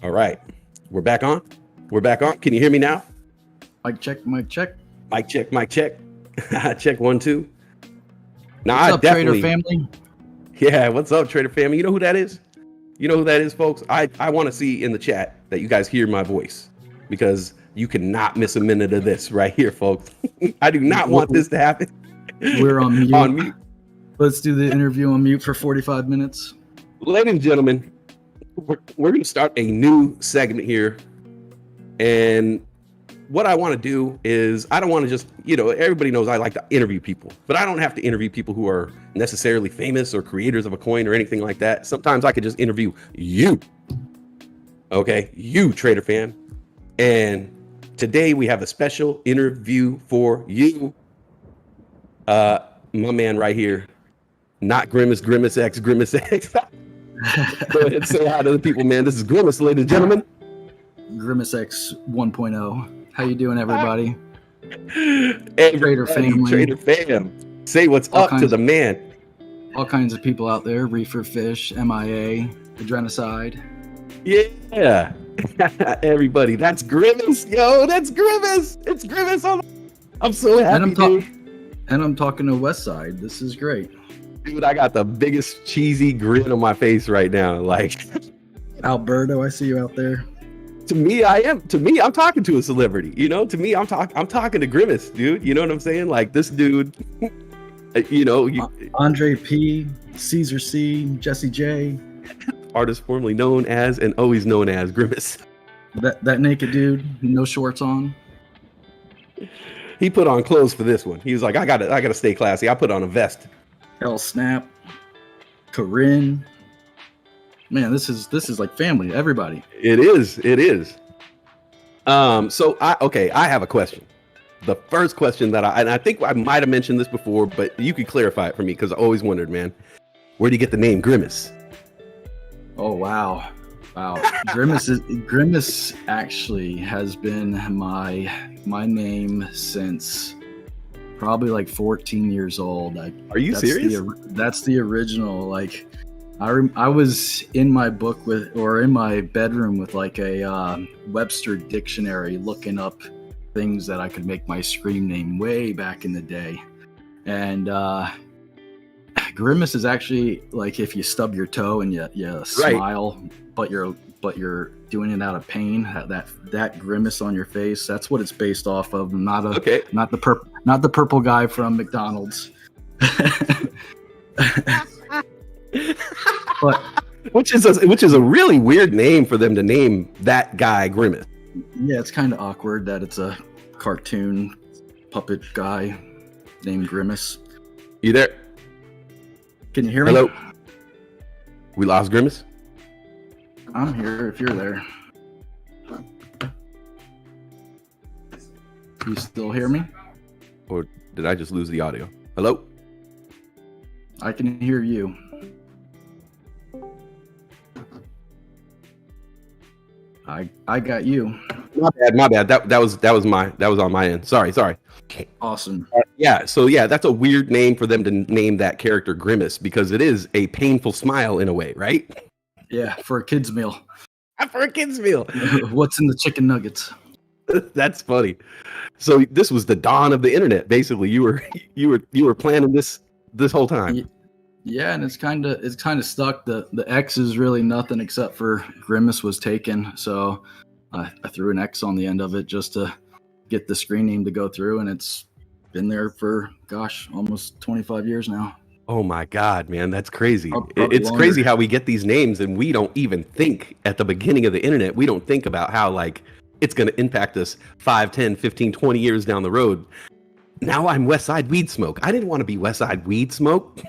All right. We're back on. We're back on. Can you hear me now? Mic check, mic check. Mic check, mic check. Check 1, 2. Now, What's I up, definitely, Trader family? Yeah, what's up, Trader family? You know who that is? You know who that is, folks? I want to see in the chat that you guys hear my voice, because you cannot miss a minute of this right here, folks. I do not want this to happen. We're on mute. On mute. Let's do the interview on mute for 45 minutes. Ladies and gentlemen, we're going to start a new segment here. And what I want to do is, I don't want to just, everybody knows I like to interview people, but I don't have to interview people who are necessarily famous or creators of a coin or anything like that. Sometimes I could just interview you. Okay, you, Trader fan. And today we have a special interview for you. My man right here, not Grimace, Grimace X. Go ahead and say hi to the people, man. This is Grimace, ladies and gentlemen. Grimace X 1.0. How you doing, everybody? Trader family. Trader fam. Say what's up to the man. All kinds of people out there. Reefer Fish, MIA, Adrenocide. Yeah. Everybody. That's Grimace. Yo, that's Grimace. It's Grimace. I'm so happy, dude. And I'm talking to Westside. This is great. Dude, I got the biggest cheesy grin on my face right now. Like, Alberto, I see you out there. To me, I'm talking to a celebrity. To me, I'm talking to Grimace, dude. You know what I'm saying? Like, this dude, Andre P, Caesar C, Jesse J, artist formerly known as and always known as Grimace. That naked dude, no shorts on. He put on clothes for this one. He was like, I gotta stay classy. I put on a vest. L Snap, Corinne. Man, this is like family. Everybody. It is. So I have a question. The first question that I think I might have mentioned this before, but you could clarify it for me, because I always wondered, man, where do you get the name Grimace? Oh wow. Grimace actually has been my name since probably like 14 years old. Are you serious? That's the original. Like, I was in my in my bedroom with like a Webster dictionary looking up things that I could make my screen name way back in the day. And Grimace is actually like if you stub your toe and you smile, but you're doing it out of pain. That grimace on your face. That's what it's based off of. Not the purple guy from McDonald's. But which is a really weird name for them to name that guy Grimace. Yeah, it's kind of awkward that it's a cartoon puppet guy named Grimace. You there? Can you hear me? Hello. We lost Grimace. I'm here if you're there. You still hear me? Or did I just lose the audio? Hello? I can hear you. I got you. My bad. That was on my end. Sorry. Awesome. So that's a weird name for them to name that character Grimace, because it is a painful smile in a way, right? Yeah, for a kid's meal. For a kid's meal. What's in the chicken nuggets? That's funny. So this was the dawn of the internet. Basically, you were planning this whole time. Yeah, and it's kind of stuck. The X is really nothing except for Grimace was taken, so I threw an X on the end of it just to get the screen name to go through, and it's been there for almost 25 years now. Oh my God, man, that's crazy. It's crazy how we get these names and we don't even think at the beginning of the internet. We don't think about how like it's going to impact us 5, 10, 15, 20 years down the road. Now I'm Westside Weed Smoke. I didn't want to be Westside Weed Smoke.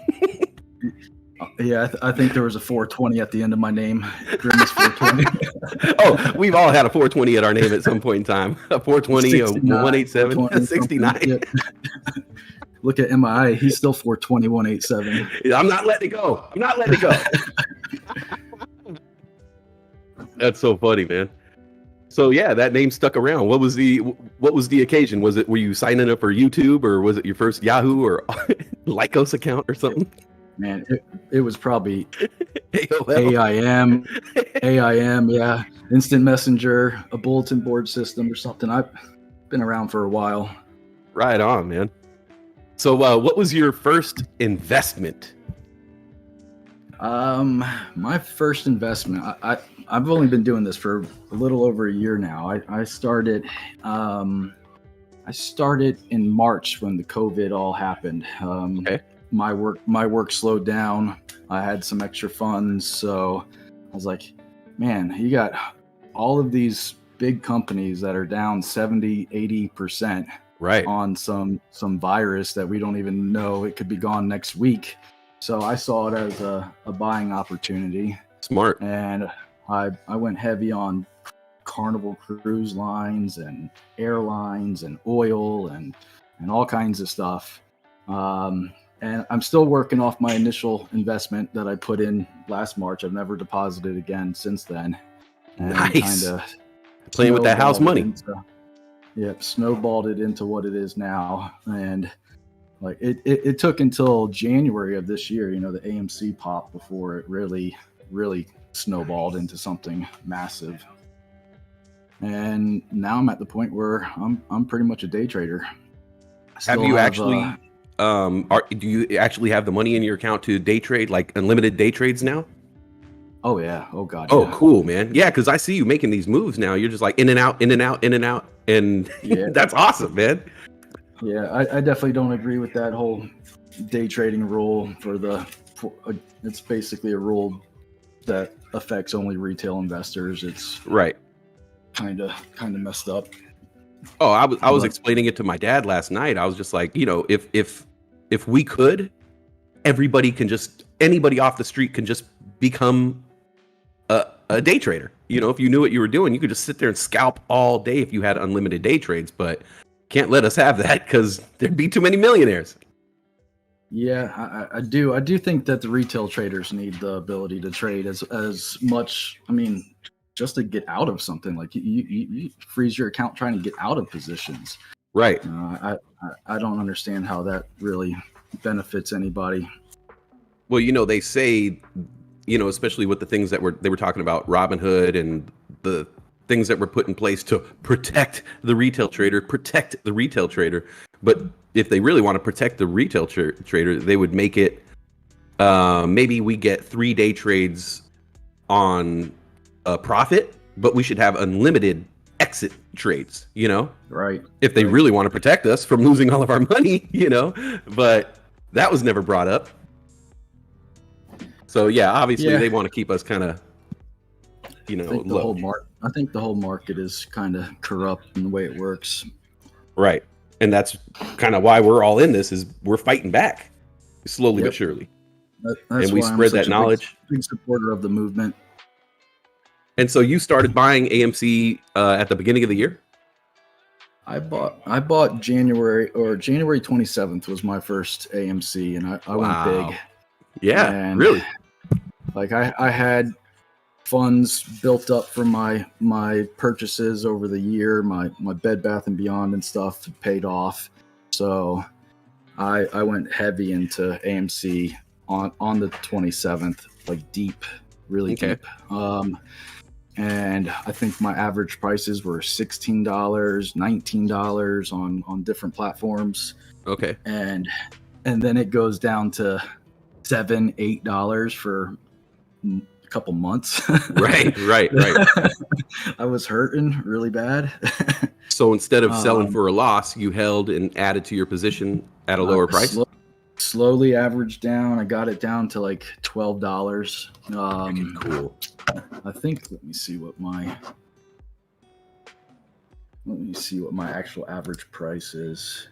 Yeah, I think there was a 420 at the end of my name. Grimace 420. Oh, we've all had a 420 at our name at some point in time. A 420, a 187, a 69. Yeah. Look at MIA. He's still 420, 187. I'm not letting it go. That's so funny, man. So yeah, that name stuck around. What was the occasion? Were you signing up for YouTube, or was it your first Yahoo or Lycos account or something? Man, it was probably AIM. Yeah, instant messenger, a bulletin board system or something. I've been around for a while. Right on, man. So, what was your first investment? My first investment, I've only been doing this for a little over a year now. I started in March when the COVID all happened. Okay. My work slowed down. I had some extra funds, so I was like, man, you got all of these big companies that are down 70-80% Right. on some virus that we don't even know. It could be gone next week. So I saw it as a buying opportunity. Smart. And I went heavy on Carnival Cruise Lines and airlines and oil and all kinds of stuff. And I'm still working off my initial investment that I put in last March. I've never deposited again since then. And Nice. Kinda Playing with that house money. Snowballed it into what it is now. And like it took until January of this year, the AMC pop, before it really snowballed into something massive. And now I'm at the point where I'm pretty much a day trader. Have you actually do you actually have the money in your account to day trade, like unlimited day trades now? Oh yeah. Oh god. Oh, yeah. cool, man. Yeah, because I see you making these moves now. You're just like in and out, in and out, in and out, and Yeah. that's awesome, man. Yeah, I definitely don't agree with that whole day trading rule. It's basically a rule that affects only retail investors. It's Right. kind of messed up. Oh, I was But- explaining it to my dad last night. I was just like, if we could, anybody off the street can just become a day trader. If you knew what you were doing, you could just sit there and scalp all day if you had unlimited day trades. But can't let us have that because there'd be too many millionaires. Yeah, I do. I do think that the retail traders need the ability to trade as much. I mean, just to get out of something. Like you freeze your account trying to get out of positions. Right. I don't understand how that really benefits anybody. Well, they say, especially with the things that they were talking about, Robinhood and the things that were put in place to protect the retail trader. But if they really want to protect the retail trader, they would make it, maybe we get 3 day trades on a profit, but we should have unlimited exit trades, Right. if they really want to protect us from losing all of our money, but that was never brought up. So yeah, obviously they want to keep us kind of, low. I think the whole market is kind of corrupt in the way it works. Right. And that's kind of why we're all in this, is we're fighting back slowly but surely. That's and we why I'm spread such that a knowledge. big supporter of the movement. And so you started buying AMC at the beginning of the year? I bought January 27th was my first AMC, and I went big. Yeah, And, really? Like I had funds built up from my purchases over the year, my Bed Bath and Beyond and stuff paid off. So I went heavy into AMC on the 27th, like deep, really deep. And I think my average prices were $16, $19 on different platforms. Okay. And then it goes down to $7, $8 for a couple months. Right. I was hurting really bad. So instead of selling for a loss, you held and added to your position at a lower price? Slowly averaged down. I got it down to like $12. Cool. I think, let me see what my actual average price is.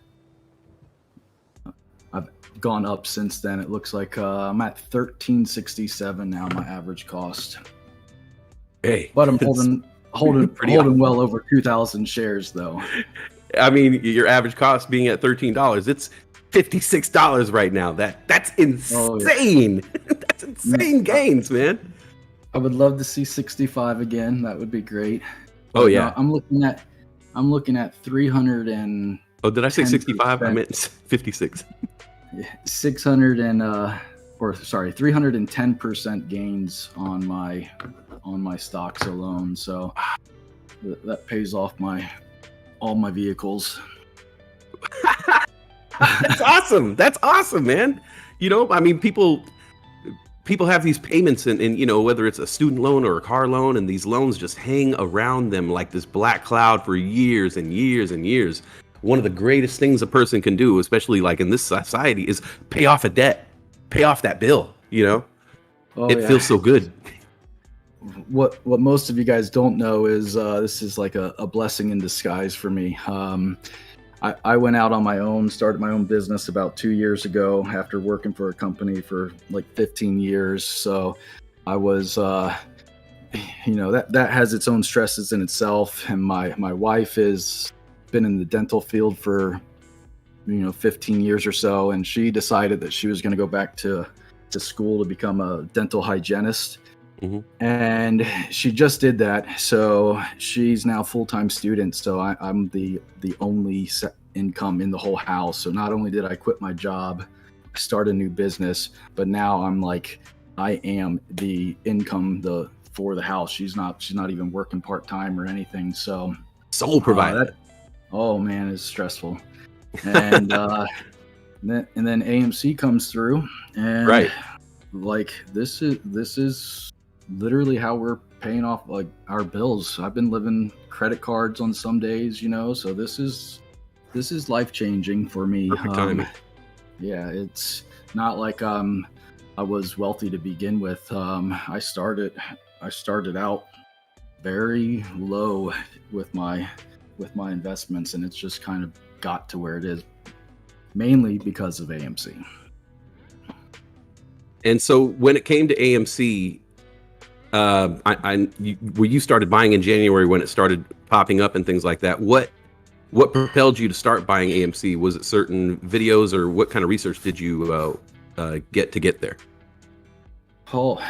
I've gone up since then. It looks like I'm at $13.67 now, my average cost. Hey, but I'm holding awesome. Well over 2,000 shares though. I mean, your average cost being at $13, it's $56 right now. That's insane. Oh, yeah. That's insane gains, man. I would love to see 65 again. That would be great. But oh yeah. I'm looking at 300 and. Oh, did I say 65? I meant 56. 600 and 310% gains on my stocks alone. So that pays off all my vehicles. That's awesome. That's awesome, man. I mean, people have these payments and whether it's a student loan or a car loan, and these loans just hang around them like this black cloud for years and years and years. One of the greatest things a person can do, especially like in this society, is pay off a debt, pay off that bill. It feels so good. What most of you guys don't know is this is like a blessing in disguise for me. I went out on my own, started my own business about 2 years ago after working for a company for like 15 years. So I was, that has its own stresses in itself. And my wife has been in the dental field for, 15 years or so. And she decided that she was going to go back to school to become a dental hygienist. Mm-hmm. And she just did that. So she's now a full-time student. So I'm the only income in the whole house. So not only did I quit my job, start a new business, but now I am the income for the house. She's not even working part-time or anything. So sole provider. Oh man, it's stressful. And then AMC comes through, and right. This is literally how we're paying off our bills. I've been living credit cards on some days, so this is life-changing for me. Perfect timing. Yeah, it's not like I was wealthy to begin with. I started out very low with my investments, and it's just kind of got to where it is, mainly because of AMC. And so when it came to AMC, you started buying in January when it started popping up and things like that. What propelled you to start buying AMC? Was it certain videos, or what kind of research did you get there? Oh,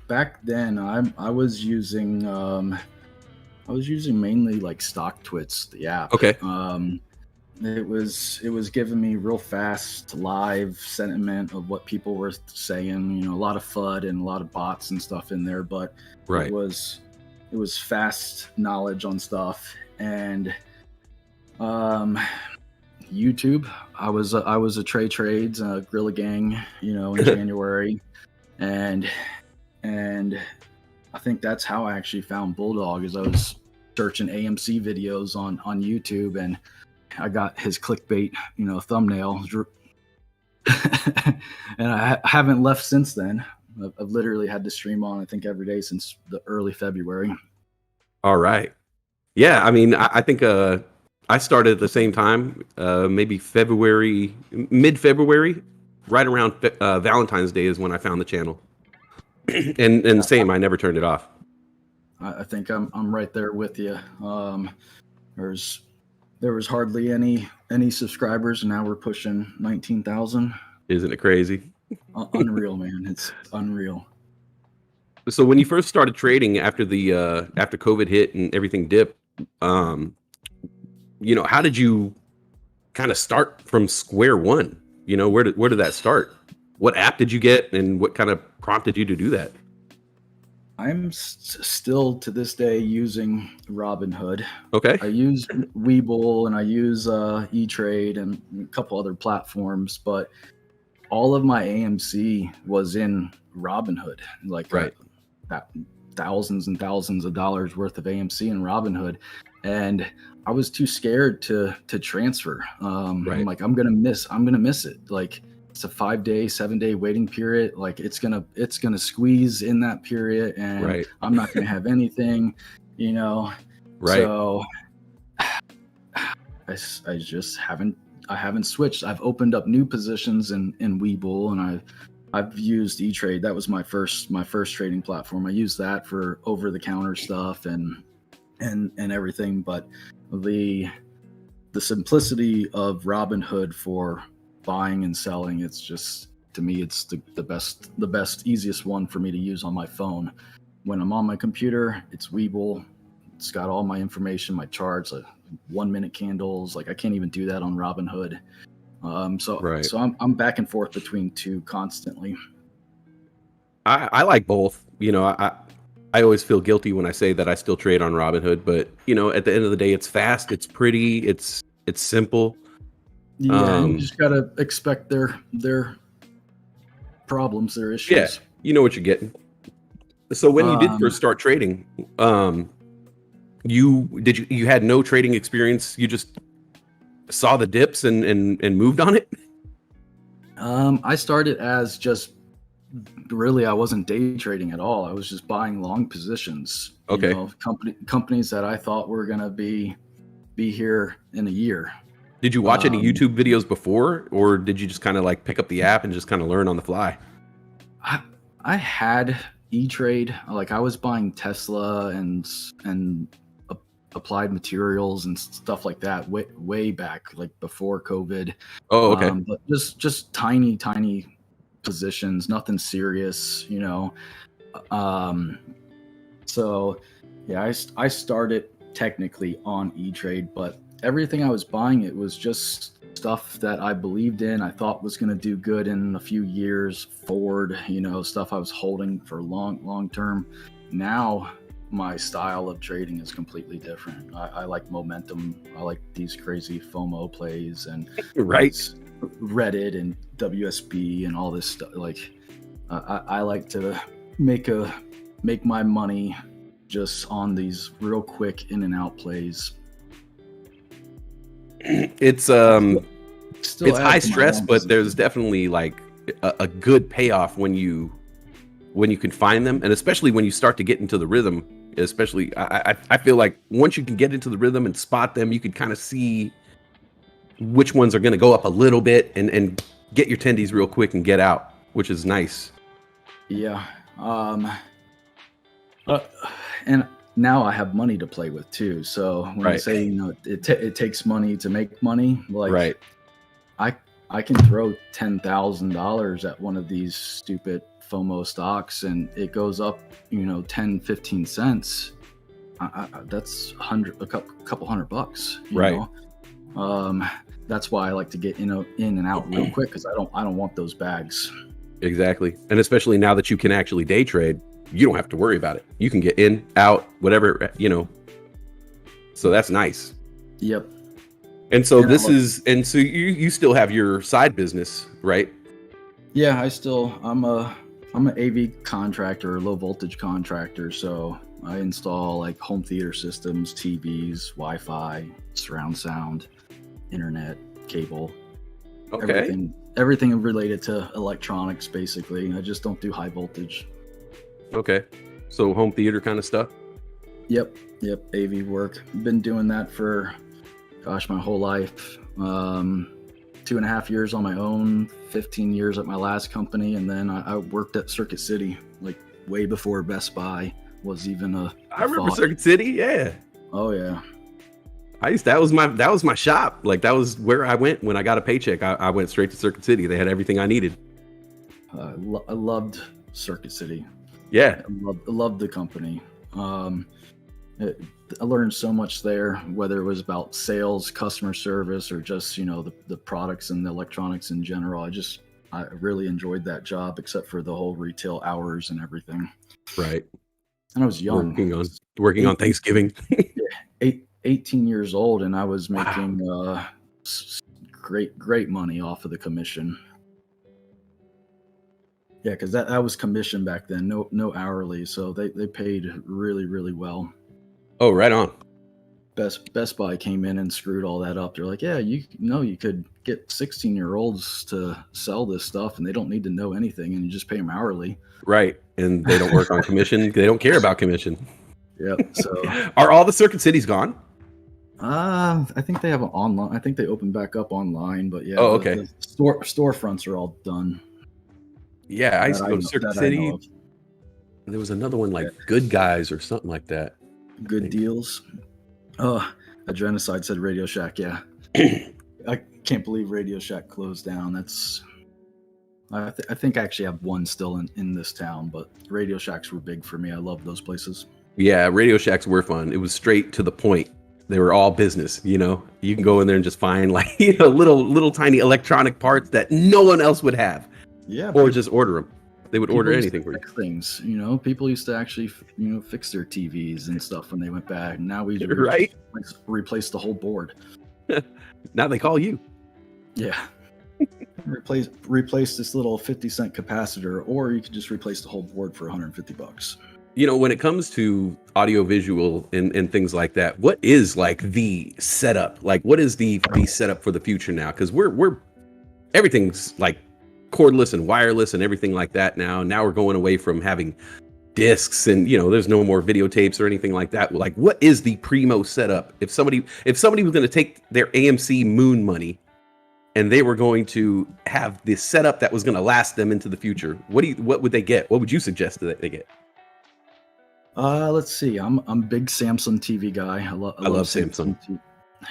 back then I was using mainly like StockTwits, the app. Okay. It was giving me real fast live sentiment of what people were saying, a lot of FUD and a lot of bots and stuff in there, but right. It was fast knowledge on stuff. And YouTube, I was a Trades, Gorilla Gang, in January, and I think that's how I actually found Bulldog, is I was searching AMC videos on YouTube, and I got his clickbait, thumbnail, and I haven't left since then. I've literally had to stream on, I think, every day since the early February. All right. Yeah, I mean, I think I started at the same time, maybe mid-February, right around Valentine's Day is when I found the channel. and same, I never turned it off. I think I'm right there with you. There was hardly any subscribers, and now we're pushing 19,000. Isn't it crazy? Unreal, man. It's unreal. So when you first started trading after COVID hit and everything dipped, how did you kind of start from square one? Where did that start? What app did you get, and what kind of prompted you to do that? I'm still to this day using Robinhood. Okay. I use Webull, and I use E-Trade and a couple other platforms, but all of my AMC was in Robinhood, right. Thousands and thousands of dollars worth of AMC in Robinhood, and I was too scared to transfer. Right. I'm like, I'm gonna miss it. It's a 5-day, 7-day waiting period. It's gonna squeeze in that period, and right. I'm not gonna have anything, Right. So I just haven't switched. I've opened up new positions in Webull, and I've used E-Trade. That was my first trading platform. I used that for over-the-counter stuff and everything. But the simplicity of Robinhood for buying and selling, it's just, to me, it's the best, easiest one for me to use on my phone. When I'm on my computer, it's Webull. It's got all my information, my charts, 1-minute candles. I can't even do that on Robinhood. Right. So I'm back and forth between two constantly. I like both. I always feel guilty when I say that I still trade on Robinhood, but at the end of the day, it's fast, it's pretty, it's simple. Yeah, you just gotta expect their problems, their issues. Yeah, you know what you're getting. So when you did first start trading, you had no trading experience. You just saw the dips and moved on it. I started as just really I wasn't day trading at all. I was just buying long positions. Okay. Companies that I thought were gonna be here in a year. Did you watch any YouTube videos before, or did you just kind of like pick up the app and just kind of learn on the fly? I had E-Trade. Like I was buying Tesla and Applied Materials and stuff like that way back, like before COVID. Oh, okay. But just tiny positions, nothing serious, So yeah, I started technically on E-Trade, but everything I was buying, it was just stuff that I believed in. I thought was going to do good in a few years forward, stuff I was holding for long term. Now my style of trading is completely different. I like momentum. I like these crazy FOMO plays and right. Reddit and WSB and all this stuff. Like I like to make my money just on these real quick in and out plays. It's high stress, but there's definitely like a good payoff when you can find them, and especially when you start to get into the rhythm. Especially, I feel like once you can get into the rhythm and spot them, you can kind of see which ones are going to go up a little bit and get your tendies real quick and get out, which is nice. Yeah. And now I have money to play with too. So when I say, it takes money to make money, like right. I can throw $10,000 at one of these stupid FOMO stocks and it goes up, 10, 15 cents. That's a couple $100, right. That's why I like to get in and out real quick, because I don't want those bags. Exactly. And especially now that you can actually day trade, you don't have to worry about it. You can get in, out, whatever, So that's nice. Yep. And so so you still have your side business, right? Yeah, I'm an AV contractor, low voltage contractor. So I install like home theater systems, TVs, Wi-Fi, surround sound, internet, cable. Okay. Everything related to electronics, basically. I just don't do high voltage. Okay. So home theater kind of stuff? Yep. AV work. Been doing that for, my whole life. 2.5 years on my own, 15 years at my last company. And then I worked at Circuit City, like way before Best Buy was even I remember thought. Circuit City. Yeah. Oh yeah. That was my shop. Like that was where I went when I got a paycheck. I went straight to Circuit City. They had everything I needed. I loved Circuit City. Yeah. I loved the company. I learned so much there, whether it was about sales, customer service, or just, the products and the electronics in general. I really enjoyed that job, except for the whole retail hours and everything. Right. And I was young. Working on Thanksgiving. 18 years old, and I was making great money off of the commission. Yeah, because that was commission back then, no hourly, so they paid really, really well. Oh, right on. Best Buy came in and screwed all that up. They're like, yeah, you could get 16-year-olds to sell this stuff, and they don't need to know anything, and you just pay them hourly. Right, and they don't work on commission. They don't care about commission. Yep. So, are all the Circuit Cities gone? I think they have an online. I think they opened back up online, but yeah. Oh, okay. The storefronts are all done. Yeah, I used to go to Circuit City. There was another one like Good Guys or something like that. Good Deals. Oh, Adrenocide said Radio Shack. Yeah. I can't believe Radio Shack closed down. That's. I think I actually have one still in this town, but Radio Shacks were big for me. I love those places. Yeah, Radio Shacks were fun. It was straight to the point. They were all business, you know. You can go in there and just find like, you know, little tiny electronic parts that no one else would have, Yeah, or just order them. They would order people used anything to for you. fix things. You know, people used to actually, fix their TVs and stuff when they went back. Now we Right? just replace the whole board. Now they call you. Yeah, replace this little 50-cent capacitor, or you could just replace the whole board for $150. You know, when it comes to audio visual and things like that, what is like the setup? Like, what is the setup for the future now? Because we're everything's like cordless and wireless and everything like that now. Now we're going away from having discs, and you know, there's no more videotapes or anything like that. Like, what is the primo setup? If somebody was going to take their AMC Moon money and they were going to have this setup that was going to last them into the future, what would they get? What would you suggest that they get? Let's see. I'm a big Samsung TV guy. I love Samsung.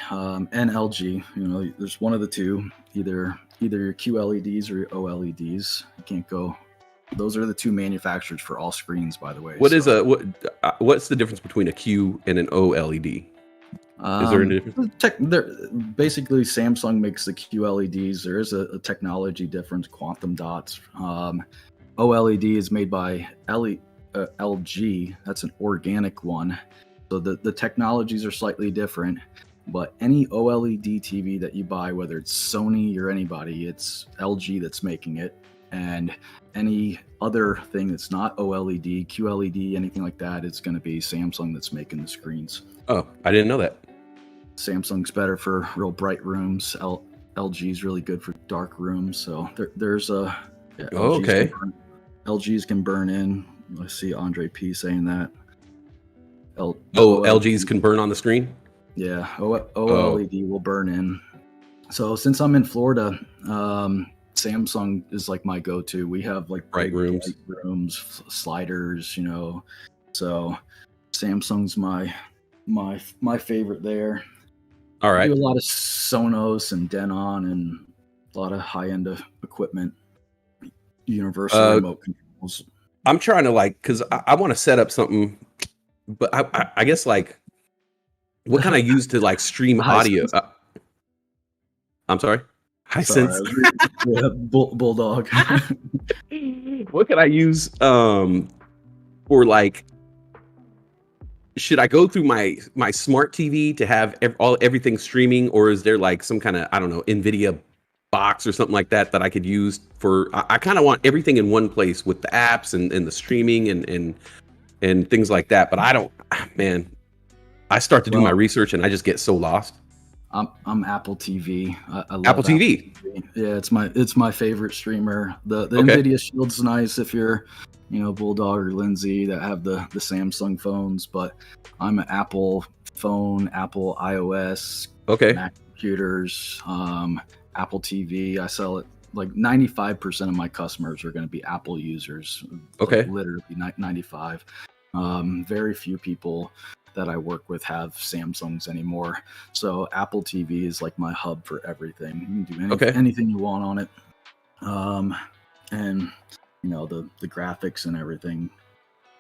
And LG. You know, there's one of the two. Either your QLEDs or your OLEDs. You can't go. Those are the two manufacturers for all screens, by the way. What's the difference between a Q and an OLED? Is there a difference? Basically, Samsung makes the QLEDs. There is a technology difference, quantum dots. OLED is made by LG. That's an organic one. So the technologies are slightly different. But any OLED TV that you buy, whether it's Sony or anybody, it's LG that's making it. And any other thing that's not OLED, QLED, anything like that, it's going to be Samsung that's making the screens. Oh, I didn't know that. Samsung's better for real bright rooms. LG's really good for dark rooms. So there's a... Yeah, okay. LGs can burn in. I see Andre P saying that. LGs can burn on the screen? Yeah, OLED will burn in. So since I'm in Florida, Samsung is like my go-to. We have like bright rooms, sliders, you know. So Samsung's my favorite there. All right. I do a lot of Sonos and Denon and a lot of high-end equipment. Universal remote controls. I'm trying to because I want to set up something, but I guess like, what can I use to like stream audio? I'm sorry. Hisense. Yeah, Bulldog. What can I use for like? Should I go through my smart TV to have everything streaming, or is there like some kind of, I don't know, NVIDIA box or something like that I could use for? I kind of want everything in one place with the apps and the streaming and things like that. But I don't, man. I start to do my research and I just get so lost. I'm Apple TV. I love Apple TV. Yeah, it's my favorite streamer. The Okay. NVIDIA Shield's nice if you're, Bulldog or Lindsay that have the Samsung phones, but I'm an Apple phone, Apple iOS, Okay. Mac computers, Apple TV. I sell it. Like 95% of my customers are going to be Apple users. Okay. Like literally 95. Very few people that I work with have Samsungs anymore. So Apple TV is like my hub for everything. You can do anything you want on it. And the graphics and everything,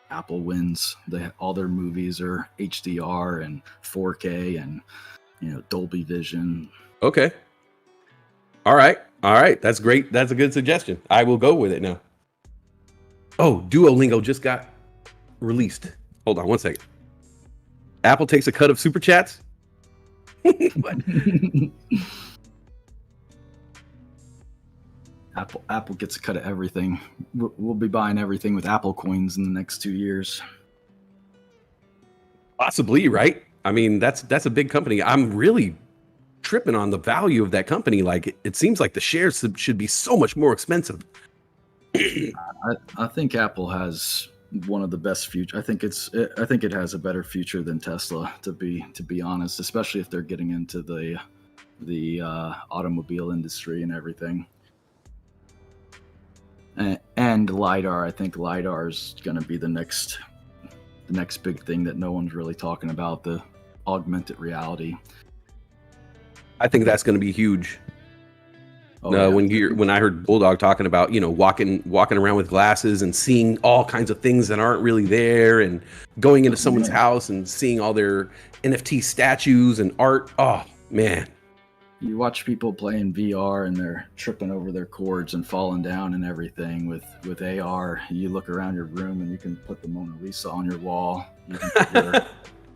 Apple wins. All their movies are HDR and 4K and Dolby Vision. Okay. All right. That's great. That's a good suggestion. I will go with it now. Oh, Duolingo just got released. Hold on one second. Apple takes a cut of super chats. Apple gets a cut of everything. We'll be buying everything with Apple coins in the next 2 years. Possibly, right? I mean, that's a big company. I'm really tripping on the value of that company. Like, it seems like the shares should be so much more expensive. I think Apple has one of the best future. I think it has a better future than Tesla, to be honest, especially if they're getting into the automobile industry and everything. And LiDAR. I think LiDAR is going to be the next big thing that no one's really talking about, the augmented reality. I think that's going to be huge. Oh yeah. When I heard Bulldog talking about, walking around with glasses and seeing all kinds of things that aren't really there, and going into someone's house and seeing all their NFT statues and art. Oh man. You watch people playing VR and they're tripping over their cords and falling down and everything. With AR, you look around your room and you can put the Mona Lisa on your wall. You can put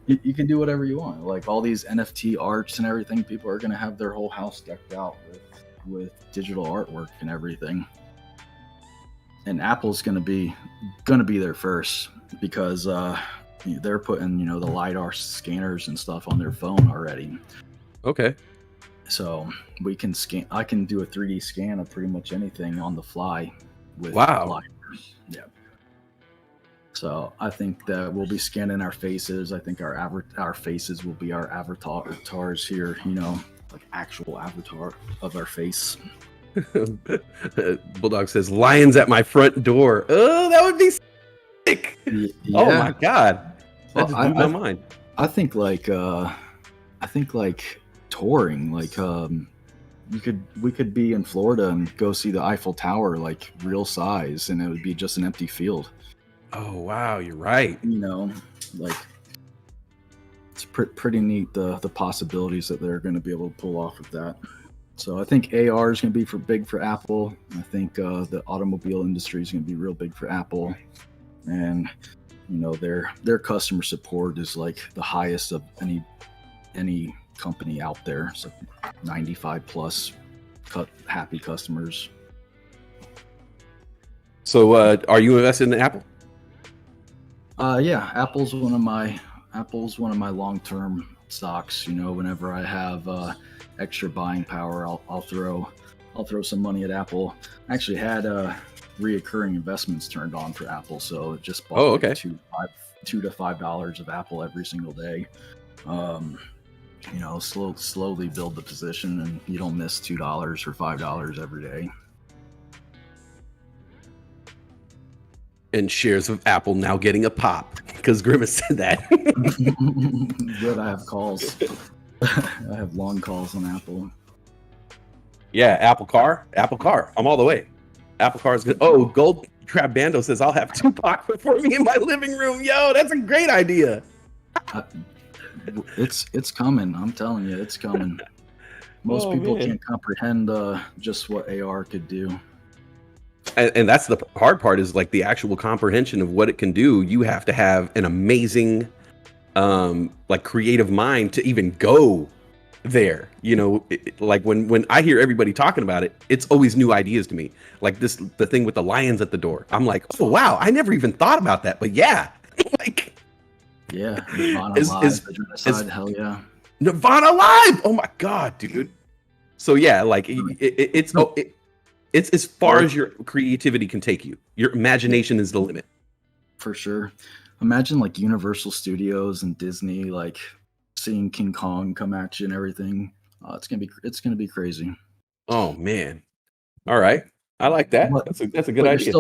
you can do whatever you want. Like all these NFT arts and everything, people are going to have their whole house decked out with digital artwork and everything. And Apple's going to be there first, because they're putting, the LiDAR scanners and stuff on their phone already. Okay. So I can do a 3D scan of pretty much anything on the fly with Wow. LiDARs. Yeah. So I think that we'll be scanning our faces. I think our faces will be our avatars here, like actual avatar of our face. Bulldog says, lions at my front door. Oh, that would be sick. Yeah. Oh my God. That just blew my mind. I think like touring, like we could be in Florida and go see the Eiffel Tower, like real size, and it would be just an empty field. Oh wow, you're right. Like it's pretty neat, the possibilities that they're going to be able to pull off with that. So I think AR is going to be big for Apple. I think the automobile industry is going to be real big for Apple, and their customer support is like the highest of any company out there. So 95 plus happy customers. So are you invested in Apple? Yeah, Apple's one of my long-term stocks. Whenever I have extra buying power, I'll throw some money at Apple. I actually had reoccurring investments turned on for Apple, so just bought $2 to $5 of Apple every single day. Slowly build the position, and you don't miss $2 or $5 every day. And shares of Apple now getting a pop because Grimace said that. Good, I have calls. I have long calls on Apple. Yeah, Apple Car. I'm all the way. Apple Car is good. Oh, Gold Crab Bando says, I'll have Tupac before me in my living room. Yo, that's a great idea. It's coming. I'm telling you, it's coming. Most people can't comprehend just what AR could do. And that's the hard part, is like the actual comprehension of what it can do. You have to have an amazing, like creative mind to even go there. Like when I hear everybody talking about it, it's always new ideas to me. Like the thing with the lions at the door. I'm like, oh wow, I never even thought about that. But yeah, like. Yeah, Nirvana Live, hell yeah. Nirvana Live! Oh my God, dude. So yeah, like it's as far as your creativity can take you. Your imagination is the limit. For sure. Imagine like Universal Studios and Disney, like seeing King Kong come at you and everything. It's gonna be crazy. Oh man. All right. I like that. That's a good idea.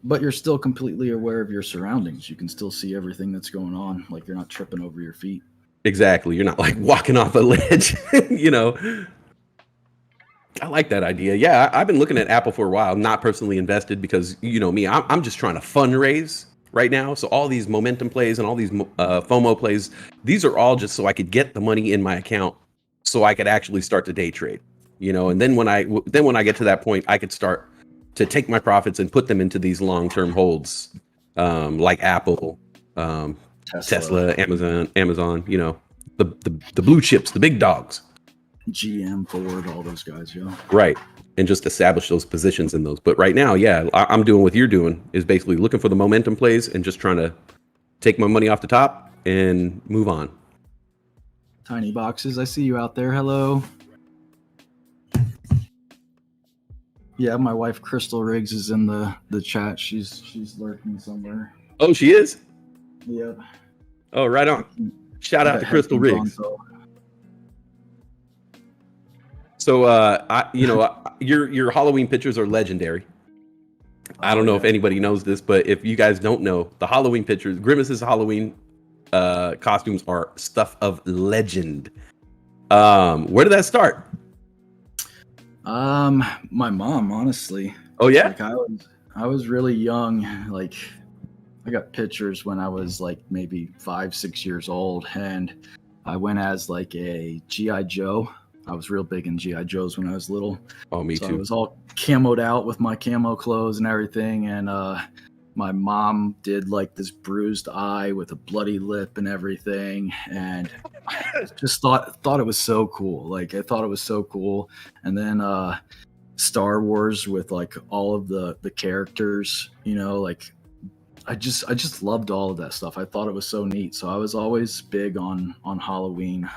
But you're still completely aware of your surroundings. You can still see everything that's going on. Like you're not tripping over your feet. Exactly. You're not like walking off a ledge. I like that idea. Yeah, I've been looking at Apple for a while. I'm not personally invested because me, I'm just trying to fundraise right now. So all these momentum plays and all these FOMO plays, these are all just so I could get the money in my account so I could actually start to day trade. And then when I get to that point, I could start to take my profits and put them into these long-term holds, like Apple, Tesla, Amazon, the blue chips, the big dogs. GM, Ford, all those guys, yeah. Right. And just establish those positions in those. But right now, yeah, I'm doing what you're doing, is basically looking for the momentum plays and just trying to take my money off the top and move on. Tiny boxes, I see you out there. Hello. Yeah, my wife Crystal Riggs is in the chat. She's lurking somewhere. Oh, she is? Yeah. Oh, right on. Shout out to Crystal Riggs. So, your Halloween pictures are legendary. I don't know if anybody knows this, but if you guys don't know, the Halloween pictures, Grimace's Halloween costumes are stuff of legend. Where did that start? My mom, honestly. Oh yeah. Like I was really young. Like I got pictures when I was like maybe 5, 6 years old, and I went as like a GI Joe. I was real big in GI Joes when I was little. Oh, me So I too. was all camoed out with my camo clothes and everything, and my mom did like this bruised eye with a bloody lip and everything, and I just thought it was so cool. Like I thought it was so cool, and then Star Wars with like all of the characters, like I just loved all of that stuff. I thought it was so neat. So I was always big on Halloween.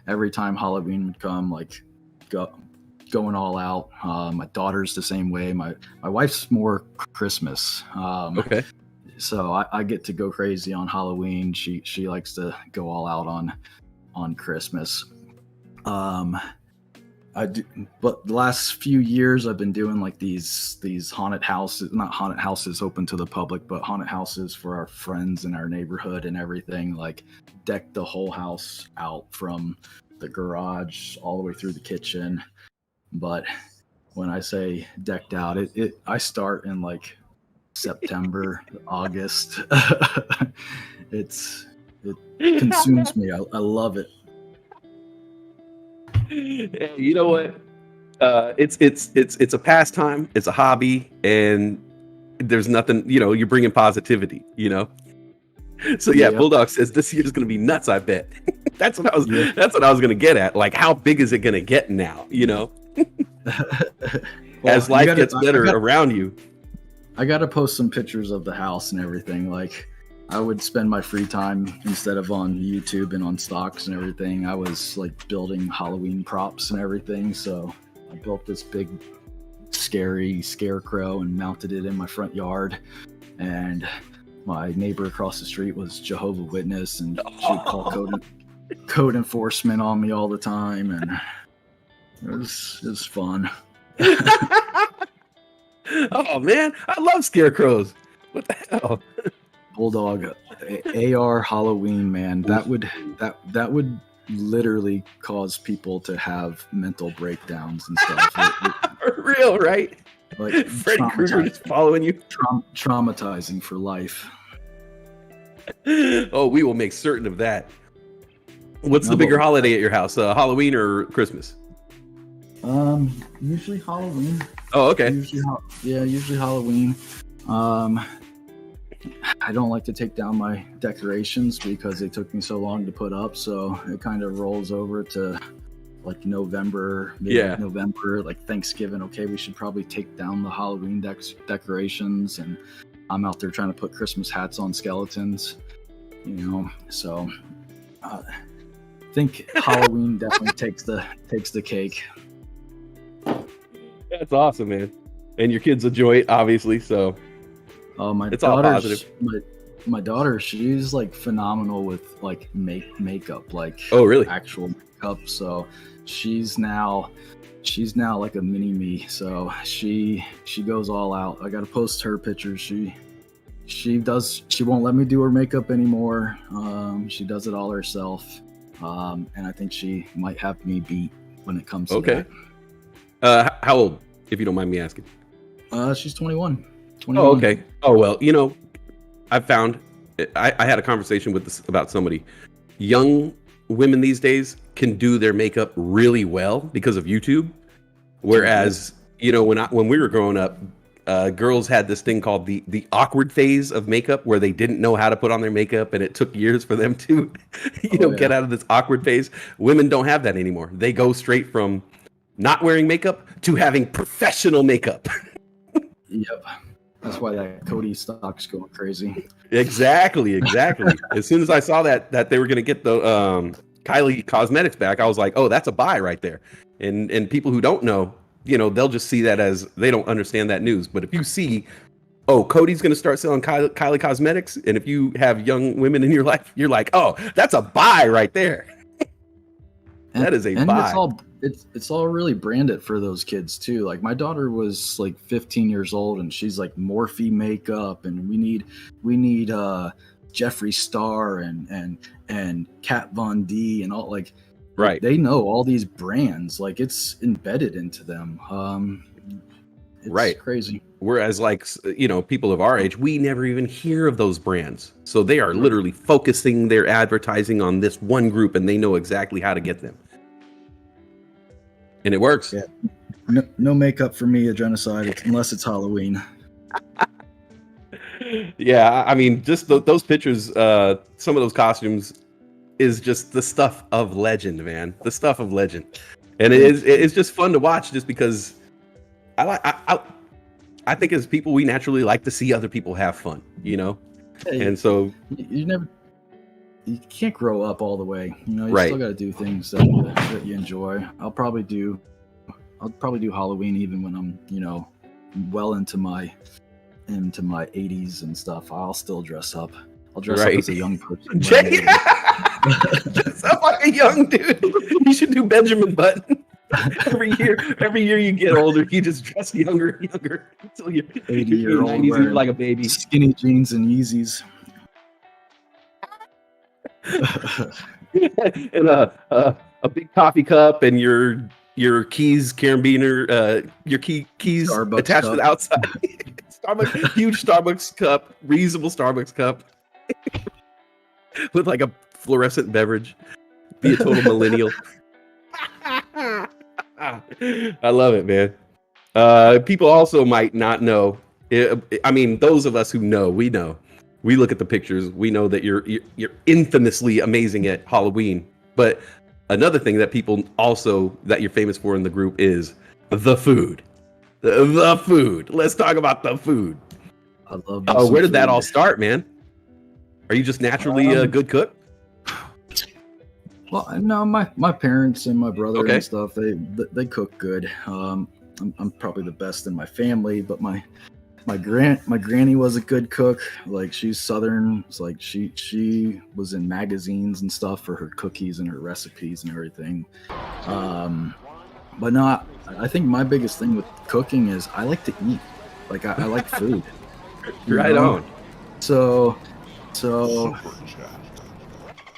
Every time Halloween would come, like going all out. My daughter's the same way. My wife's more Christmas. Okay. So I get to go crazy on Halloween. She likes to go all out on Christmas. I do, but the last few years I've been doing like these haunted houses, not haunted houses open to the public, but haunted houses for our friends in our neighborhood and everything. Like deck the whole house out from the garage all the way through the kitchen. But when I say decked out, I start in like September, August. It consumes me. I love it. You know what? It's a pastime. It's a hobby, and there's nothing. You're bringing positivity. So yeah, Yep. Bulldog says this year's going to be nuts. I bet. That's what I was. Yeah. That's what I was going to get at. Like, how big is it going to get now? As life gets better around you. I gotta post some pictures of the house and everything. Like I would spend my free time instead of on YouTube and on stocks and everything. I was like building Halloween props and everything. So I built this big scary scarecrow and mounted it in my front yard. And my neighbor across the street was Jehovah Witness, and she would call code enforcement on me all the time, and it was fun. Oh man, I love scarecrows. What the hell? Bulldog, AR Halloween, man, that would literally cause people to have mental breakdowns and stuff. For real, right? Like Freddy Krueger just following you. Traumatizing for life. Oh, we will make certain of that. What's the bigger holiday at your house? Halloween or Christmas? Usually Halloween. Oh, okay. Usually Halloween. I don't like to take down my decorations because they took me so long to put up, so it kind of rolls over to like November, November, like Thanksgiving. Okay, we should probably take down the Halloween decorations, and I'm out there trying to put Christmas hats on skeletons, so I think Halloween definitely takes the cake. That's awesome, man. And your kids enjoy it, obviously, so it's all positive. My daughter, she's like phenomenal with like makeup, like really? Actual makeup. So she's now like a mini me. So she goes all out. I gotta post her pictures. She won't let me do her makeup anymore. She does it all herself. And I think she might have me beat when it comes to that. How old, if you don't mind me asking? She's 21. Oh, okay. Oh, well, I found I had a conversation about somebody. Young women these days can do their makeup really well because of YouTube. Whereas, when we were growing up, girls had this thing called the awkward phase of makeup, where they didn't know how to put on their makeup, and it took years for them to, get out of this awkward phase. Women don't have that anymore. They go straight from not wearing makeup to having professional makeup. Yep. That's why that Cody stock's going crazy. Exactly. As soon as I saw that they were going to get the Kylie Cosmetics back, I was like, oh, that's a buy right there. And people who don't know, they'll just see that as they don't understand that news. But if you see, oh, Cody's going to start selling Kylie Cosmetics, and if you have young women in your life, you're like, oh, that's a buy right there. That is a buy. It's all really branded for those kids too. Like my daughter was like 15 years old, and she's like Morphe makeup, and we need Jeffree Star and Kat Von D and all. Like Right. They know all these brands, like it's embedded into them. It's Right. crazy. Whereas, like, people of our age, we never even hear of those brands. So they are literally focusing their advertising on this one group, and they know exactly how to get them. And it works. Yeah. No makeup for me at Genocide unless it's Halloween. Yeah, I mean, just those pictures, some of those costumes is just the stuff of legend, man. The stuff of legend. And it's just fun to watch, just because I think as people, we naturally like to see other people have fun, Hey, and so you can't grow up all the way. You Right. still got to do things that you enjoy. I'll probably do Halloween even when I'm, well into my 80s and stuff. I'll still dress up. I'll dress up as a young person. Dress up like a young dude. You should do Benjamin Button. Every year you get older, you just dress younger and younger until you're 80-year-old 90s, you're like a baby. Skinny jeans and Yeezys. And a big coffee cup and your keys carabiner, your keys Starbucks attached cup. to the outside. Huge Starbucks cup, reasonable Starbucks cup, with like a fluorescent beverage. Be a total millennial. I love it, man. People also might not know. I mean, those of us who know, we know. We look at the pictures. We know that you're infamously amazing at Halloween. But another thing that people also that you're famous for in the group is the food. The food. Let's talk about the food. I love. Where did that all start, man? Are you just naturally a good cook? Well, no, my parents and my brother Okay. and stuff, they cook good. I'm probably the best in my family, but my granny was a good cook. Like, she's Southern. It's like she was in magazines and stuff for her cookies and her recipes and everything. But no, I think my biggest thing with cooking is I like to eat. Like, I like food. Right on. So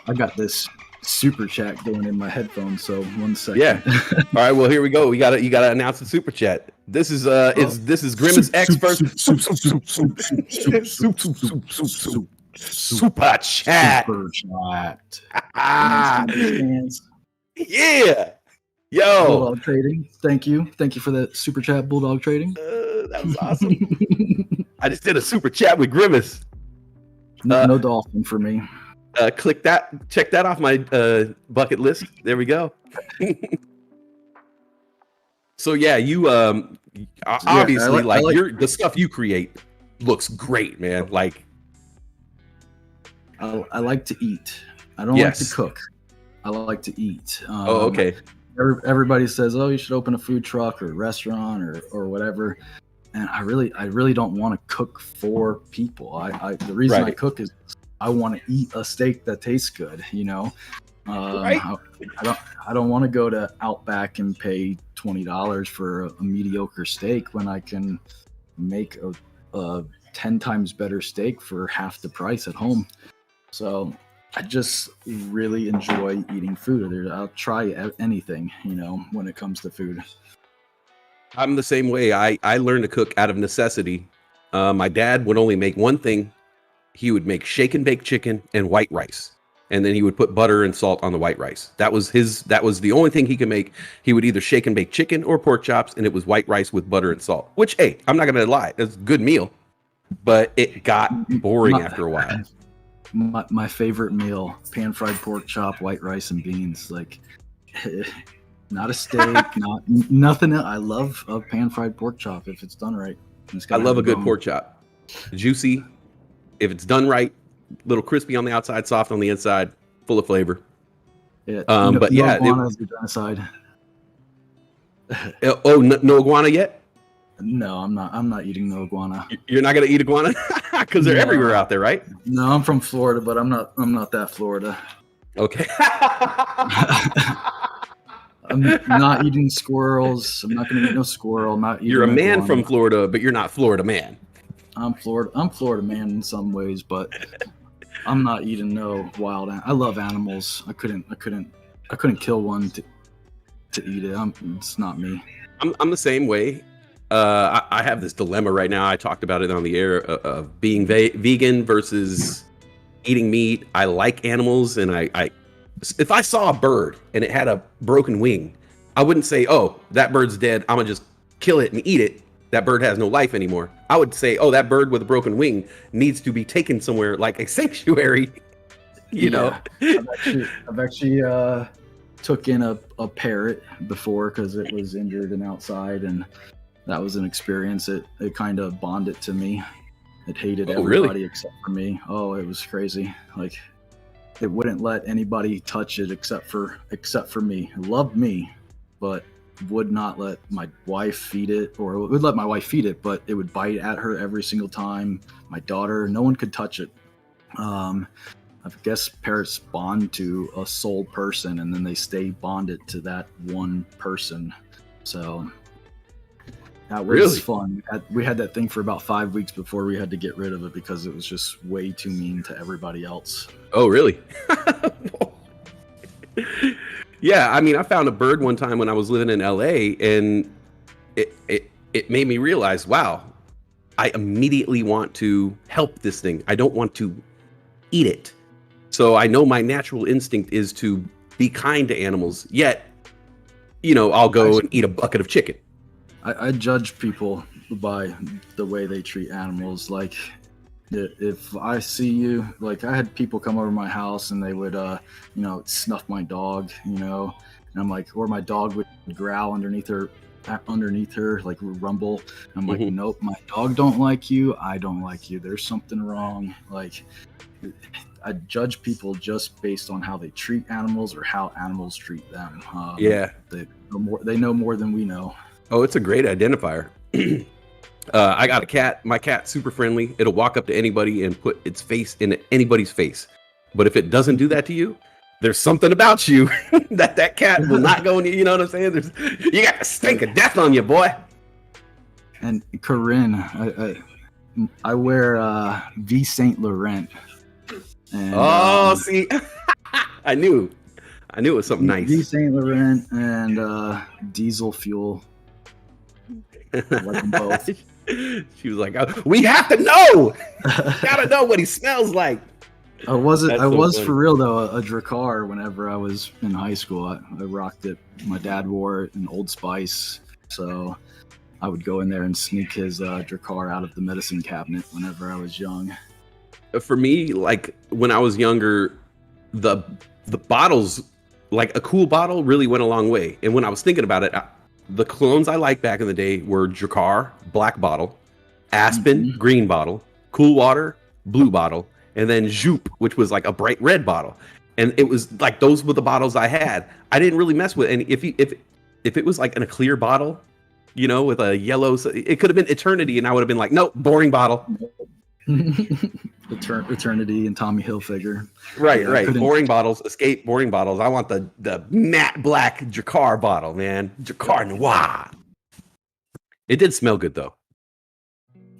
I got this super chat going in my headphones. So 1 second. Yeah. All right. Well, here we go. You gotta announce the super chat. This is Grimace X first. Super chat. Super chat. Ah, yeah. Yo. Bulldog Trading. Thank you for that super chat, Bulldog Trading. That was awesome. I just did a super chat with Grimace. No dolphin for me. Click that. Check that off my bucket list. There we go. So yeah, you obviously I like the stuff you create looks great, man. Like, I like to eat. I don't like to cook. I like to eat. okay. Everybody says, "Oh, you should open a food truck or restaurant or whatever," and I really don't want to cook for people. The reason I cook is I want to eat a steak that tastes good. Right. I don't want to go to Outback and pay $20 for a mediocre steak when I can make a 10 times better steak for half the price at home. So I just really enjoy eating food. I'll try anything, when it comes to food. I'm the same way. I learned to cook out of necessity. My dad would only make one thing. He would make shake and bake chicken and white rice. And then he would put butter and salt on the white rice. That was the only thing he could make. He would either shake and bake chicken or pork chops, and it was white rice with butter and salt. Which, hey, I'm not gonna lie, it's a good meal. But it got boring after a while. My favorite meal: pan-fried pork chop, white rice, and beans. Like, not a steak, nothing else. I love a pan-fried pork chop if it's done right. I love a good pork chop, juicy. If it's done right, little crispy on the outside, soft on the inside, full of flavor. Yeah. But yeah, iguanas are genocide. No iguana yet? No, I'm not eating no iguana. You're not gonna eat iguana because they're everywhere out there, right? No, I'm from Florida, but I'm not that Florida. Okay. I'm not eating squirrels. I'm not gonna eat no squirrel. I'm not eating You're a man iguana. from Florida, but you're not Florida man. I'm Florida man in some ways, but I'm not eating no wild. I love animals. I couldn't I couldn't kill one to eat it. It's not me. I'm the same way. I have this dilemma right now. I talked about it on the air of being vegan versus eating meat. I like animals, and I if I saw a bird and it had a broken wing, I wouldn't say, "Oh, that bird's dead. I'm gonna just kill it and eat it. That bird has no life anymore." I would say, "Oh, that bird with a broken wing needs to be taken somewhere like a sanctuary." You know. I've actually took in a parrot before because it was injured and outside, and that was an experience. It kind of bonded to me. It hated everybody except for me. Oh, it was crazy. Like, it wouldn't let anybody touch it except for me. It loved me, but would not let my wife feed it, or it would let my wife feed it, but it would bite at her every single time. My daughter, no one could touch it. I guess parrots bond to a sole person, and then they stay bonded to that one person. So that was fun. We had that thing for about 5 weeks before we had to get rid of it because it was just way too mean to everybody else. Oh, really? Yeah, I mean, I found a bird one time when I was living in LA, and it made me realize, wow, I immediately want to help this thing. I don't want to eat it. So I know my natural instinct is to be kind to animals, yet, I'll go and eat a bucket of chicken. I judge people by the way they treat animals. Like, if I see you, like, I had people come over my house and they would, snuff my dog, and I'm like, or my dog would growl underneath her, like rumble. I'm like, nope, my dog don't like you. I don't like you. There's something wrong. Like, I judge people just based on how they treat animals or how animals treat them. They know more than we know. Oh, it's a great identifier. I got a cat. My cat's super friendly. It'll walk up to anybody and put its face in anybody's face. But if it doesn't do that to you, there's something about you that cat will not go in you. You know what I'm saying? You got the stink of death on you, boy. And Corinne, I wear V. Saint Laurent. And, see, I knew it was something nice. V. Saint Laurent and diesel fuel. I like them both. She was like, "We have to know. Gotta know what he smells like." I was for real though a Drakkar whenever I was in high school. I rocked it. My dad wore it in Old Spice, so I would go in there and sneak his Drakkar out of the medicine cabinet whenever I was young. For me, like when I was younger, the bottles, like a cool bottle, really went a long way. And when I was thinking about it, the colognes I liked back in the day were Drakkar, black bottle, Aspen, green bottle, Cool Water, blue bottle, and then Joop, which was like a bright red bottle. And it was like those were the bottles I had. I didn't really mess with. And if it was like in a clear bottle, with a yellow, it could have been Eternity, and I would have been like, nope, boring bottle. Eternity and Tommy Hilfiger. Right. Boring bottles, Escape boring bottles. I want the matte black Drakkar bottle, man. Drakkar Noir. It did smell good though.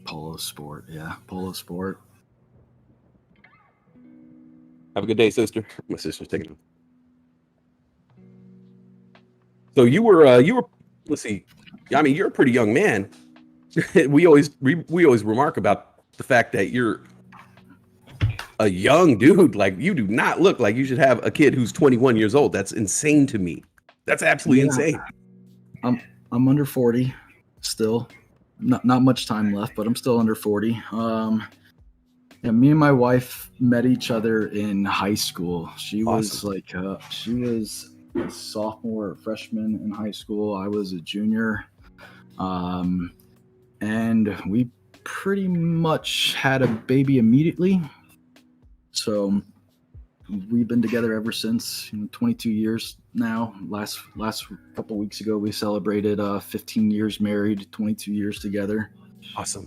Polo Sport, yeah. Polo Sport. Have a good day, sister. My sister's taking it. So you were let's see. I mean, you're a pretty young man. we always remark about the fact that you're a young dude. Like, you do not look like you should have a kid who's 21 years old. That's insane to me. That's absolutely insane. I'm under 40 still. Not much time left, but I'm still under 40. Me and my wife met each other in high school. She was like she was a sophomore or freshman in high school. I was a junior. And we pretty much had a baby immediately. So we've been together ever since, 22 years now. Last couple weeks ago, we celebrated 15 years married, 22 years together. Awesome.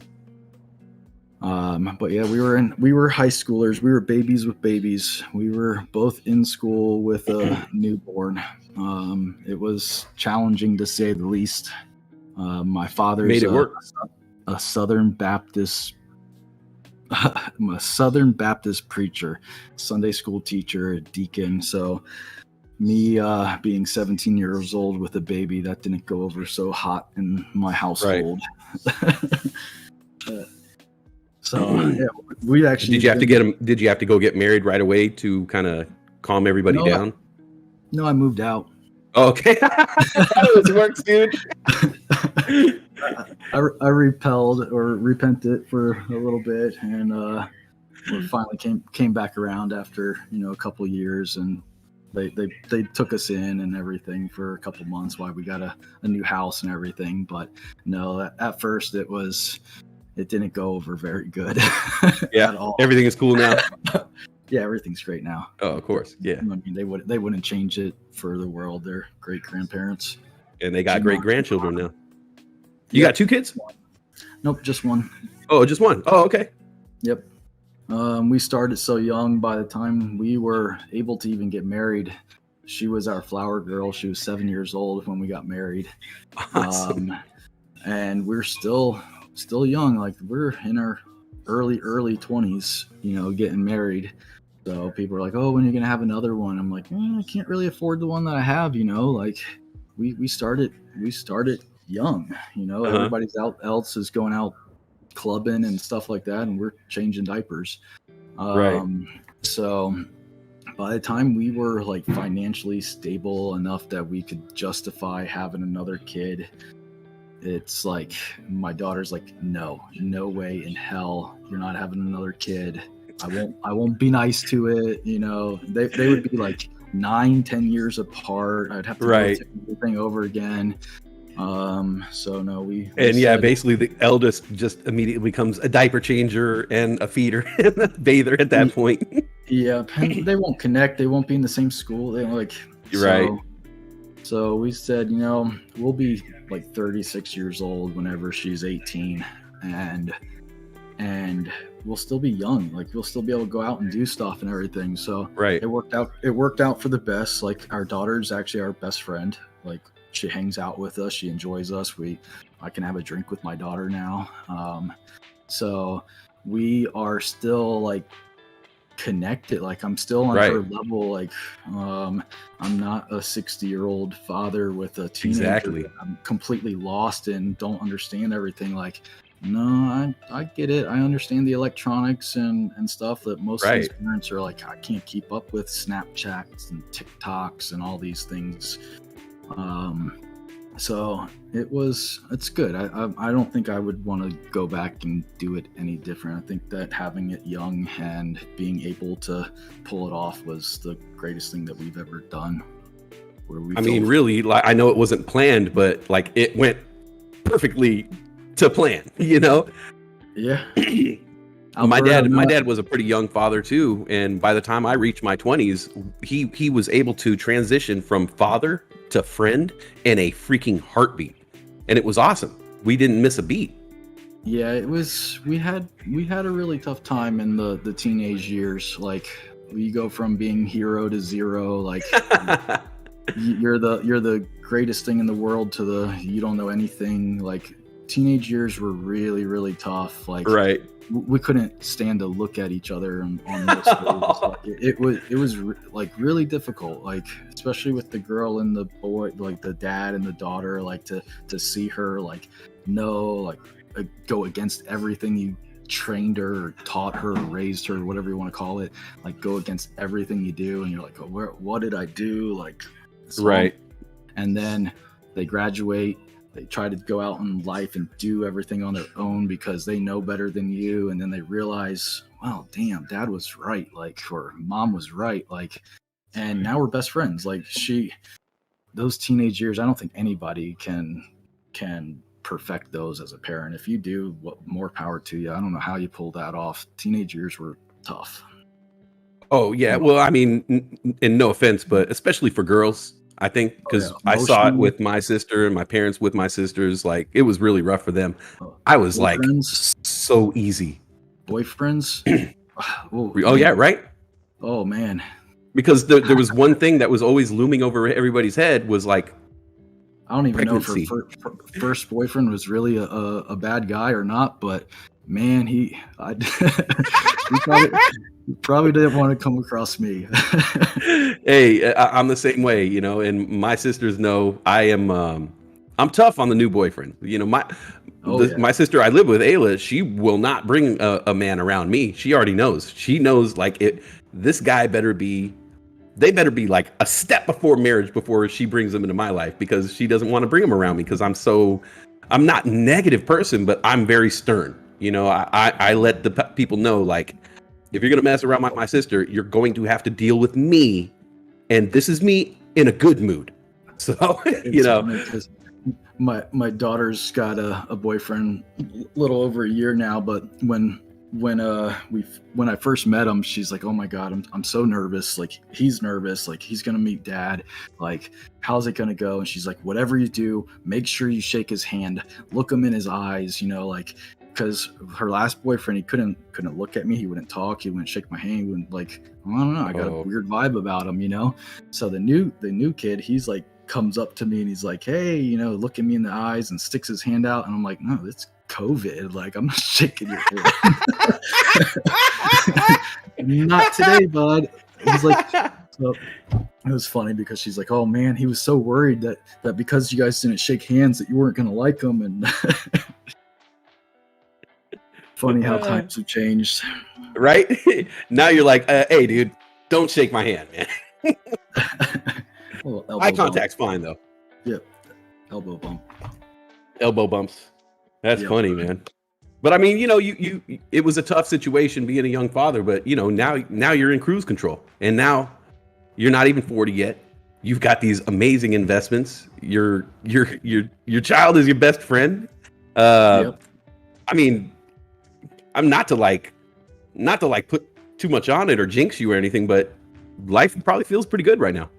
But yeah, we were high schoolers. We were babies with babies. We were both in school with a newborn. It was challenging to say the least. My father's made it work. A Southern Baptist. I'm a Southern Baptist preacher, Sunday school teacher, deacon. So Me being 17 years old with a baby, that didn't go over so hot in my household. So yeah, we actually Did you have to go get married right away to kind of calm everybody down? No, I moved out. Oh, okay. This works, dude. I repented for a little bit, and we finally came back around after a couple of years, and they took us in and everything for a couple months while we got a new house and everything. But no, at first it didn't go over very good. Yeah, at all. Everything is cool now. Yeah, everything's great now. Oh, of course. Yeah. I mean, they wouldn't change it for the world. They're great grandparents. And they got great grandchildren now. You got 2 kids? Nope, just one. Oh, just one. Oh, okay. Yep. We started so young. By the time we were able to even get married, she was our flower girl. She was 7 years old when we got married. Awesome. And we're still young. Like, we're in our early 20s, getting married. So people are like, oh, when are you going to have another one? I'm like, I can't really afford the one that I have, like we started young, everybody else is going out clubbing and stuff like that. And we're changing diapers. Right. So by the time we were like financially stable enough that we could justify having another kid, it's like my daughter's like, no way in hell you're not having another kid. I won't be nice to it. They would be like 9-10 years apart. I'd have to go take everything over again. So no, basically the eldest just immediately becomes a diaper changer and a feeder and a bather at that point. Yeah, they won't connect. They won't be in the same school. They right. So we said, we'll be like 36 years old whenever she's 18, and we'll still be young. Like, we'll still be able to go out and do stuff and everything. So it worked out for the best. Like, our daughter's actually our best friend. Like, she hangs out with us. She enjoys us. I can have a drink with my daughter now. So we are still like connected. Like, I'm still on her level. Like, I'm not a 60-year-old father with a teenager. Exactly. I'm completely lost and don't understand everything. Like, no, I get it. I understand the electronics and stuff that most of these parents are like, I can't keep up with Snapchats and TikToks and all these things. So it's good. I don't think I would want to go back and do it any different. I think that having it young and being able to pull it off was the greatest thing that we've ever done. Really, like, I know it wasn't planned, but like, it went perfectly to plan, Yeah. My dad was a pretty young father too, and by the time I reached my 20s, he was able to transition from father to friend in a freaking heartbeat, and it was awesome. We didn't miss a beat. Yeah, it was. We had a really tough time in the teenage years. Like, you go from being hero to zero. Like, you're the greatest thing in the world to the you don't know anything. Like, teenage years were really, really tough. Like, we couldn't stand to look at each other on most days. Like, it was like really difficult. Like, especially with the girl and the boy, like the dad and the daughter. Like, to see her go against everything you trained her or taught her or raised her, whatever you want to call it. Like, go against everything you do, and you're like, oh, what did I do? Like, and then they graduate. They try to go out in life and do everything on their own because they know better than you. And then they realize, wow, damn, dad was right. Like, or mom was right. Like, and now we're best friends. Like, those teenage years, I don't think anybody can perfect those as a parent. If you do, more power to you. I don't know how you pull that off. Teenage years were tough. Oh yeah. Well, I mean, and no offense, but especially for girls, I think, because I saw it with my sister and my parents with my sisters. Like, it was really rough for them. I was like, so easy. Boyfriends? Oh yeah, right? Oh man. Because there was one thing that was always looming over everybody's head was like, I don't even know if her first boyfriend was really a bad guy or not, but Man, he probably didn't want to come across me. Hey, I'm the same way, and my sisters know I'm tough on the new boyfriend. Oh yeah. My sister I live with, Ayla, she will not bring a man around me. She already knows. She knows this guy they better be like a step before marriage before she brings them into my life, because she doesn't want to bring them around me because I'm not a negative person, but I'm very stern. I let the people know, like, if you're going to mess around my sister, you're going to have to deal with me. And this is me in a good mood. So, It's funny 'cause my daughter's got a boyfriend a little over a year now, but when I first met him, she's like, "Oh my God, I'm so nervous. Like, he's nervous. Like, he's gonna meet dad. Like, how's it gonna go?" And she's like, "Whatever you do, make sure you shake his hand, look him in his eyes, like." Because her last boyfriend, he couldn't look at me, he wouldn't talk, he wouldn't shake my hand, he wouldn't, like, I don't know, I got a weird vibe about him. So the new kid, he's like, comes up to me and he's like, "Hey, look at me in the eyes," and sticks his hand out, and I'm like, "No, it's COVID. Like, I'm not shaking your hand." Not today, bud. He's like, so it was funny because she's like, "Oh man, he was so worried that because you guys didn't shake hands that you weren't gonna like him." And funny how times have changed. Right? Now you're like, "Hey, dude, don't shake my hand, man." Eye contact's fine though. Yep. Elbow bump. Elbow bumps. That's funny, man. But I mean, you it was a tough situation being a young father, but now you're in cruise control, and now you're not even 40 yet. You've got these amazing investments. Your child is your best friend. I mean, I'm not to put too much on it or jinx you or anything, but life probably feels pretty good right now.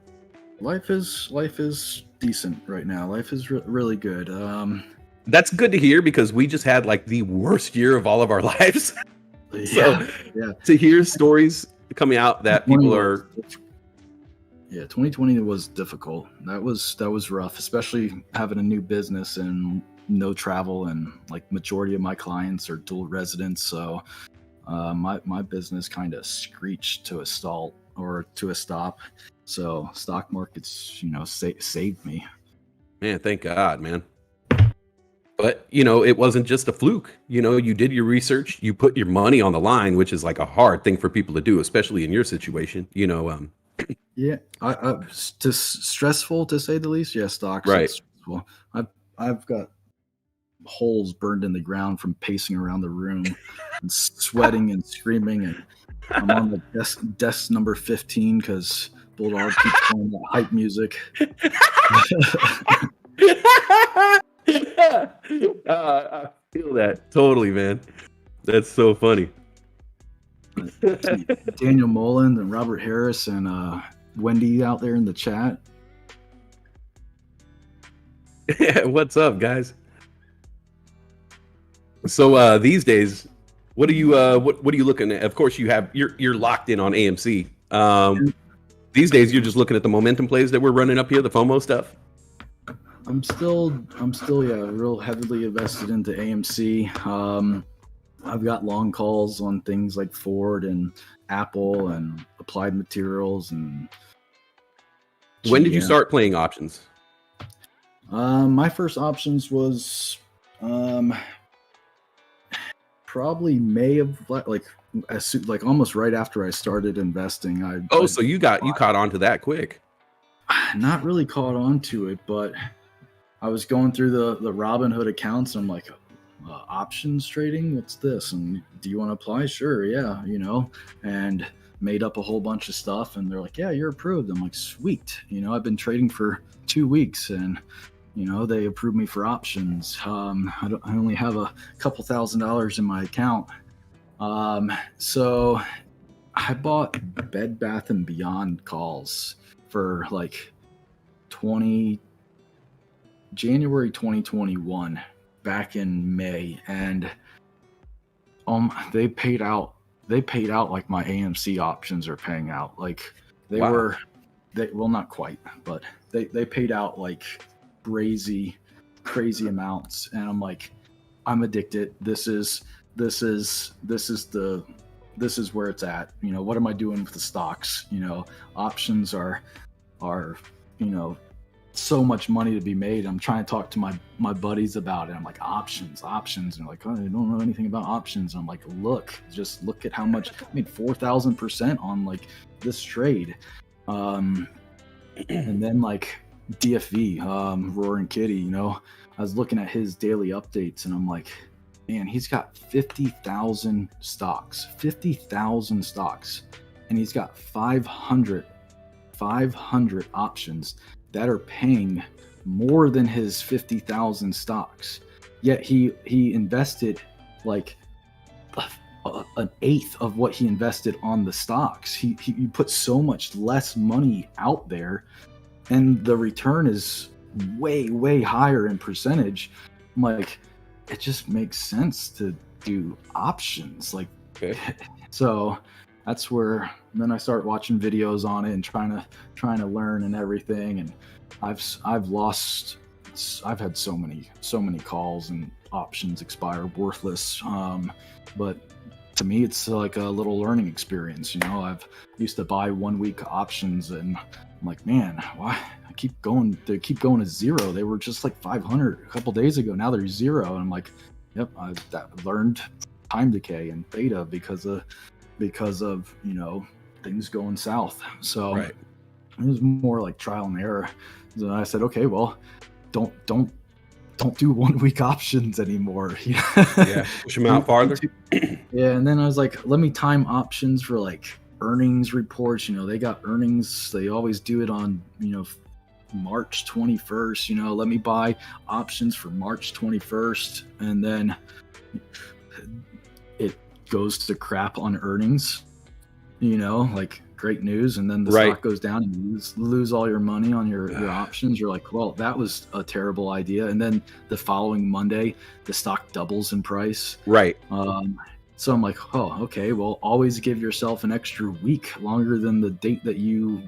Life is decent right now. Life is really good. That's good to hear, because we just had like the worst year of all of our lives. So to hear stories coming out that people are. Yeah, 2020 was difficult. That was rough, especially having a new business and no travel, and like majority of my clients are dual residents. So my business kind of screeched to a stop. So stock markets, saved me. Man, thank God, man. But, it wasn't just a fluke. You did your research, you put your money on the line, which is like a hard thing for people to do, especially in your situation. Yeah, just stressful to say the least. Yeah, stocks. Right. Stressful. I've got holes burned in the ground from pacing around the room and sweating and screaming. And I'm on the desk number 15 because Bulldog keeps playing that hype music. I feel that totally, man. That's so funny. Daniel Mullen and Robert Harris and Wendy out there in the chat. What's up, guys? So these days, what are you looking at? Of course, you're locked in on AMC. These days, you're just looking at the momentum plays that we're running up here, the FOMO stuff. I'm still real heavily invested into AMC. I've got long calls on things like Ford and Apple and Applied Materials and GM. When did you start playing options? My first options was probably May of like almost right after I started investing. So you caught on to that quick. Not really caught on to it, but I was going through the Robinhood accounts, and I'm like, options trading, what's this? And do you want to apply? Sure, yeah, and made up a whole bunch of stuff, and they're like, yeah, you're approved. I'm like, sweet. I've been trading for 2 weeks, and they approved me for options. I only have a couple $1,000s in my account. So I bought Bed Bath & Beyond calls for like January 2021, back in May, and they paid out like my AMC options are paying out. Like well, not quite, but they paid out like crazy amounts, and I'm like, I'm addicted. This is this is where it's at. You know, what am I doing with the stocks? You know, options are you know, so much money to be made. I'm trying to talk to my buddies about it. I'm like, options, and they're like, oh, I don't know anything about options. And I'm like, just look at how much I made 4,000% on like this trade. And then like DFV, Roaring Kitty, you know, I was looking at his daily updates and I'm like, man, he's got 50,000 stocks, and he's got 500 options that are paying more than his 50,000 stocks. Yet he invested like an eighth of what he invested on the stocks. He put so much less money out there, and the return is way higher in percentage. I'm like, it just makes sense to do options. Like, okay. So that's where then I start watching videos on it and trying to learn and everything. And I've had so many calls and options expire worthless. But to me, it's like a little learning experience. You know, I've used to buy 1 week options and I'm like, man, why they keep going to zero? They were just like 500 a couple days ago. Now they're zero. And I'm like, yep, I've learned time decay and beta because of, you know, things going south. So right. It was more like trial and error. So I said, okay, well, don't do 1 week options anymore. Yeah, push them out farther. Yeah, and then I was like, let me time options for like earnings reports. You know, they got earnings. They always do it on, you know, March 21st. You know, let me buy options for March 21st, and then it goes to crap on earnings. You know, like great news, and then the stock goes down and you lose all your money on your options. You're like, well, that was a terrible idea. And then the following Monday, the stock doubles in price. Right. So I'm like, oh, okay, well, always give yourself an extra week longer than the date that you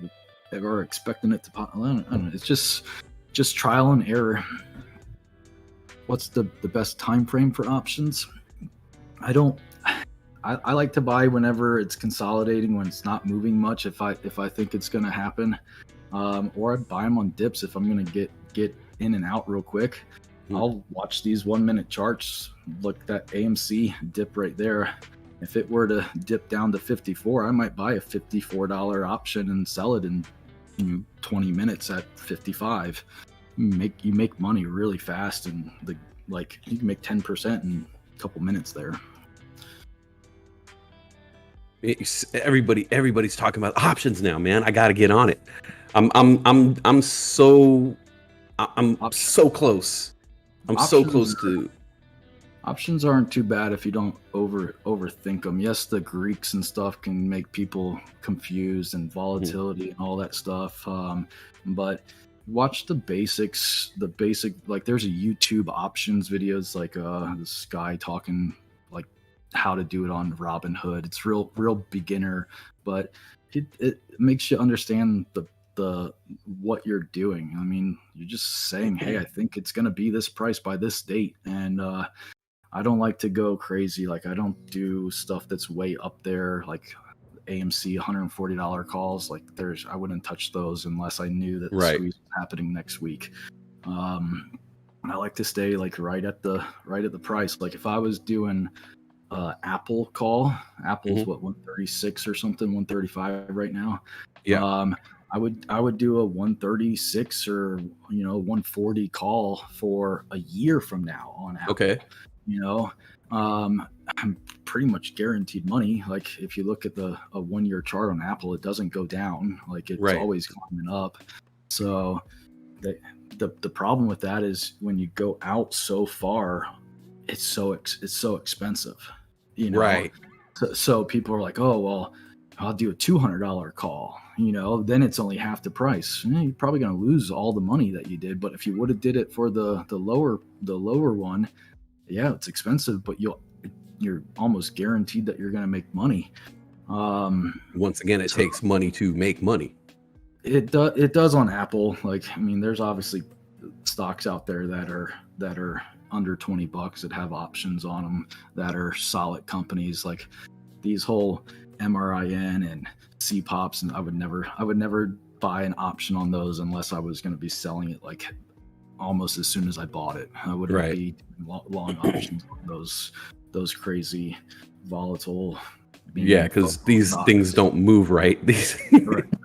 are expecting it to pop. I don't know. It's just trial and error. What's the best time frame for options? I like to buy whenever it's consolidating, when it's not moving much. If I think it's going to happen, or I buy them on dips if I'm going to get in and out real quick. I'll watch these 1 minute charts. Look at that AMC dip right there. If it were to dip down to 54, I might buy a $54 option and sell it in 20 minutes at 55. You make money really fast, and you can make 10% in a couple minutes there. Everybody's talking about options now, man. I got to get on it. I'm so close. So close to. Options aren't too bad if you don't overthink them. Yes, the Greeks and stuff can make people confused, and volatility and all that stuff. But watch the basics. Like there's a YouTube options videos, like this guy talking like how to do it on Robinhood. It's real beginner, but it makes you understand the what you're doing. I mean, you're just saying, hey, I think it's going to be this price by this date. And I don't like to go crazy. Like, I don't do stuff that's way up there, like AMC $140 calls. Like I wouldn't touch those unless I knew that the squeeze was happening next week. I like to stay like right at the price. Like if I was doing Apple call, Apple's what, 136 or something, 135 right now. Yeah. I would do a 136 or 140 call for a year from now on Apple. Okay. I'm pretty much guaranteed money. Like if you look at a 1 year chart on Apple, it doesn't go down. Like it's always climbing up. So the problem with that is when you go out so far, it's so expensive. Right. So people are like, oh well, I'll do a $200 call. Then it's only half the price. You're probably going to lose all the money that you did. But if you would have did it for the lower one, yeah, it's expensive, but you're almost guaranteed that you're going to make money. Once again, it takes money to make money. It does on Apple. Like, I mean, there's obviously stocks out there that are under $20 that have options on them that are solid companies. Like these whole MRIN and CPOPs, and I would never buy an option on those unless I was going to be selling it like almost as soon as I bought it. I wouldn't Right. be long options on those crazy volatile. Yeah, because these things don't move right. These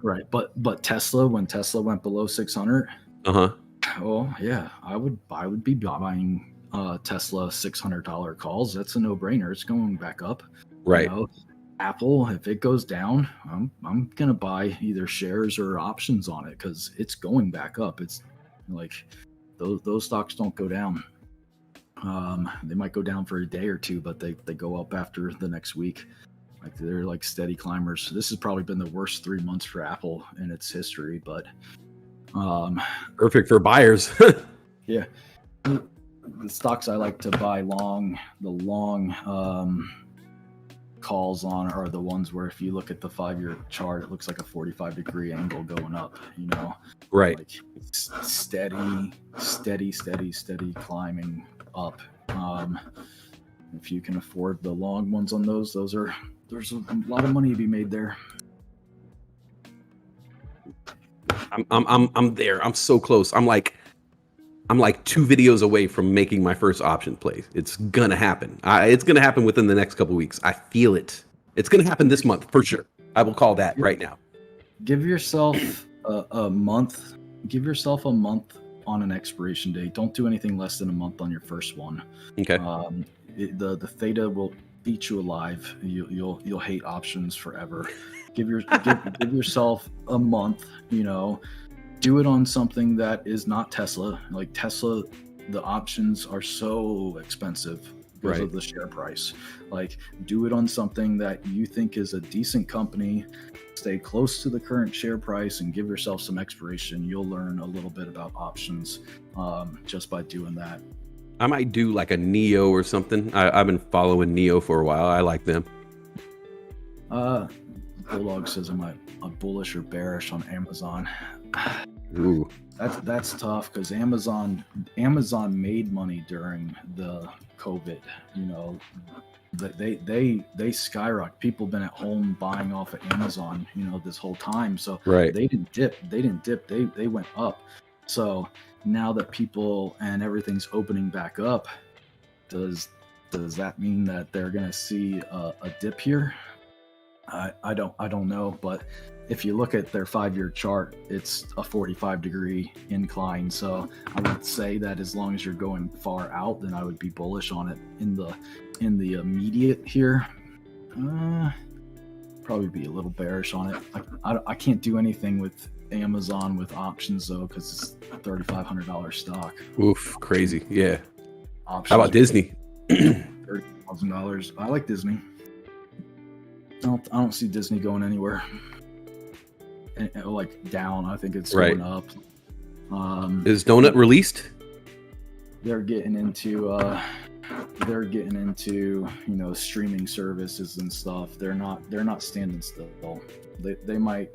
right. But Tesla, when Tesla went below 600, oh yeah, I would be buying Tesla $600 calls. That's a no-brainer. It's going back up. Right. You know, Apple, if it goes down, I'm gonna buy either shares or options on it because it's going back up. It's like those stocks don't go down. They might go down for a day or two, but they go up after the next week. Like they're like steady climbers. This has probably been the worst 3 months for Apple in its history, but perfect for buyers. yeah. The stocks I like to buy long calls on are the ones where if you look at the 5-year chart, it looks like a 45-degree angle going up, you know. Right. Like steady climbing up. If you can afford the long ones on there's a lot of money to be made there. I'm there. I'm so close. I'm like 2 videos away from making my first option play. It's gonna happen. It's gonna happen within the next couple weeks. I feel it. It's gonna happen this month for sure. I will call that right now. Give yourself a month. Give yourself a month on an expiration date. Don't do anything less than a month on your first one. Okay. The theta will eat you alive. You'll hate options forever. Give yourself a month. You know, do it on something that is not Tesla. Like Tesla, the options are so expensive because of the share price. Like, do it on something that you think is a decent company. Stay close to the current share price and give yourself some expiration. You'll learn a little bit about options just by doing that. I might do like a Neo or something. I've been following Neo for a while. I like them. Bulldog says, am I bullish or bearish on Amazon? Ooh. That's tough because Amazon made money during the COVID. You know, they skyrocket. People have been at home buying off of Amazon, you know, this whole time. So right. They didn't dip. They went up. So now that people and everything's opening back up, does that mean that they're gonna see a dip here? I don't know, but if you look at their 5-year chart, it's a 45-degree incline. So I would say that as long as you're going far out, then I would be bullish on it. In the immediate here, probably be a little bearish on it. I can't do anything with Amazon with options though, because it's a $3,500 stock. Oof, crazy. Yeah. Options. How about Disney? $30,000. I like Disney. I don't see Disney going anywhere. Like down. I think it's going up. Is Donut released? They're getting into you know, streaming services and stuff. They're not standing still. They might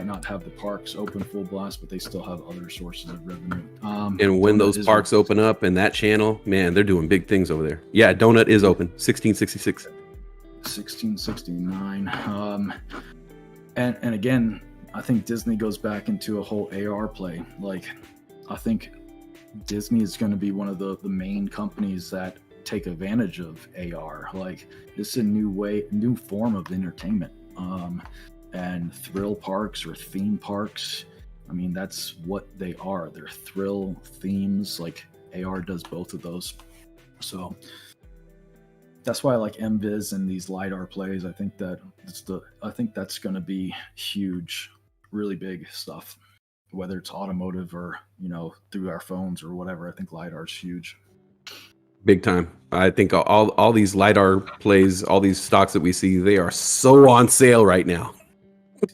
not have the parks open full blast, but they still have other sources of revenue. And when those parks open up and that channel, man, they're doing big things over there. Yeah, Donut is open. 1666. 1669. And again, I think Disney goes back into a whole AR play. Like, I think Disney is going to be one of the main companies that take advantage of AR. Like, it's a new form of entertainment. And thrill parks or theme parks, I mean, that's what they are. They're thrill themes. Like, AR does both of those. So that's why I like MViz and these LiDAR plays. I think that's going to be huge, really big stuff, whether it's automotive or, you know, through our phones or whatever. I think LiDAR is huge. Big time. I think all these LiDAR plays, all these stocks that we see, they are so on sale right now.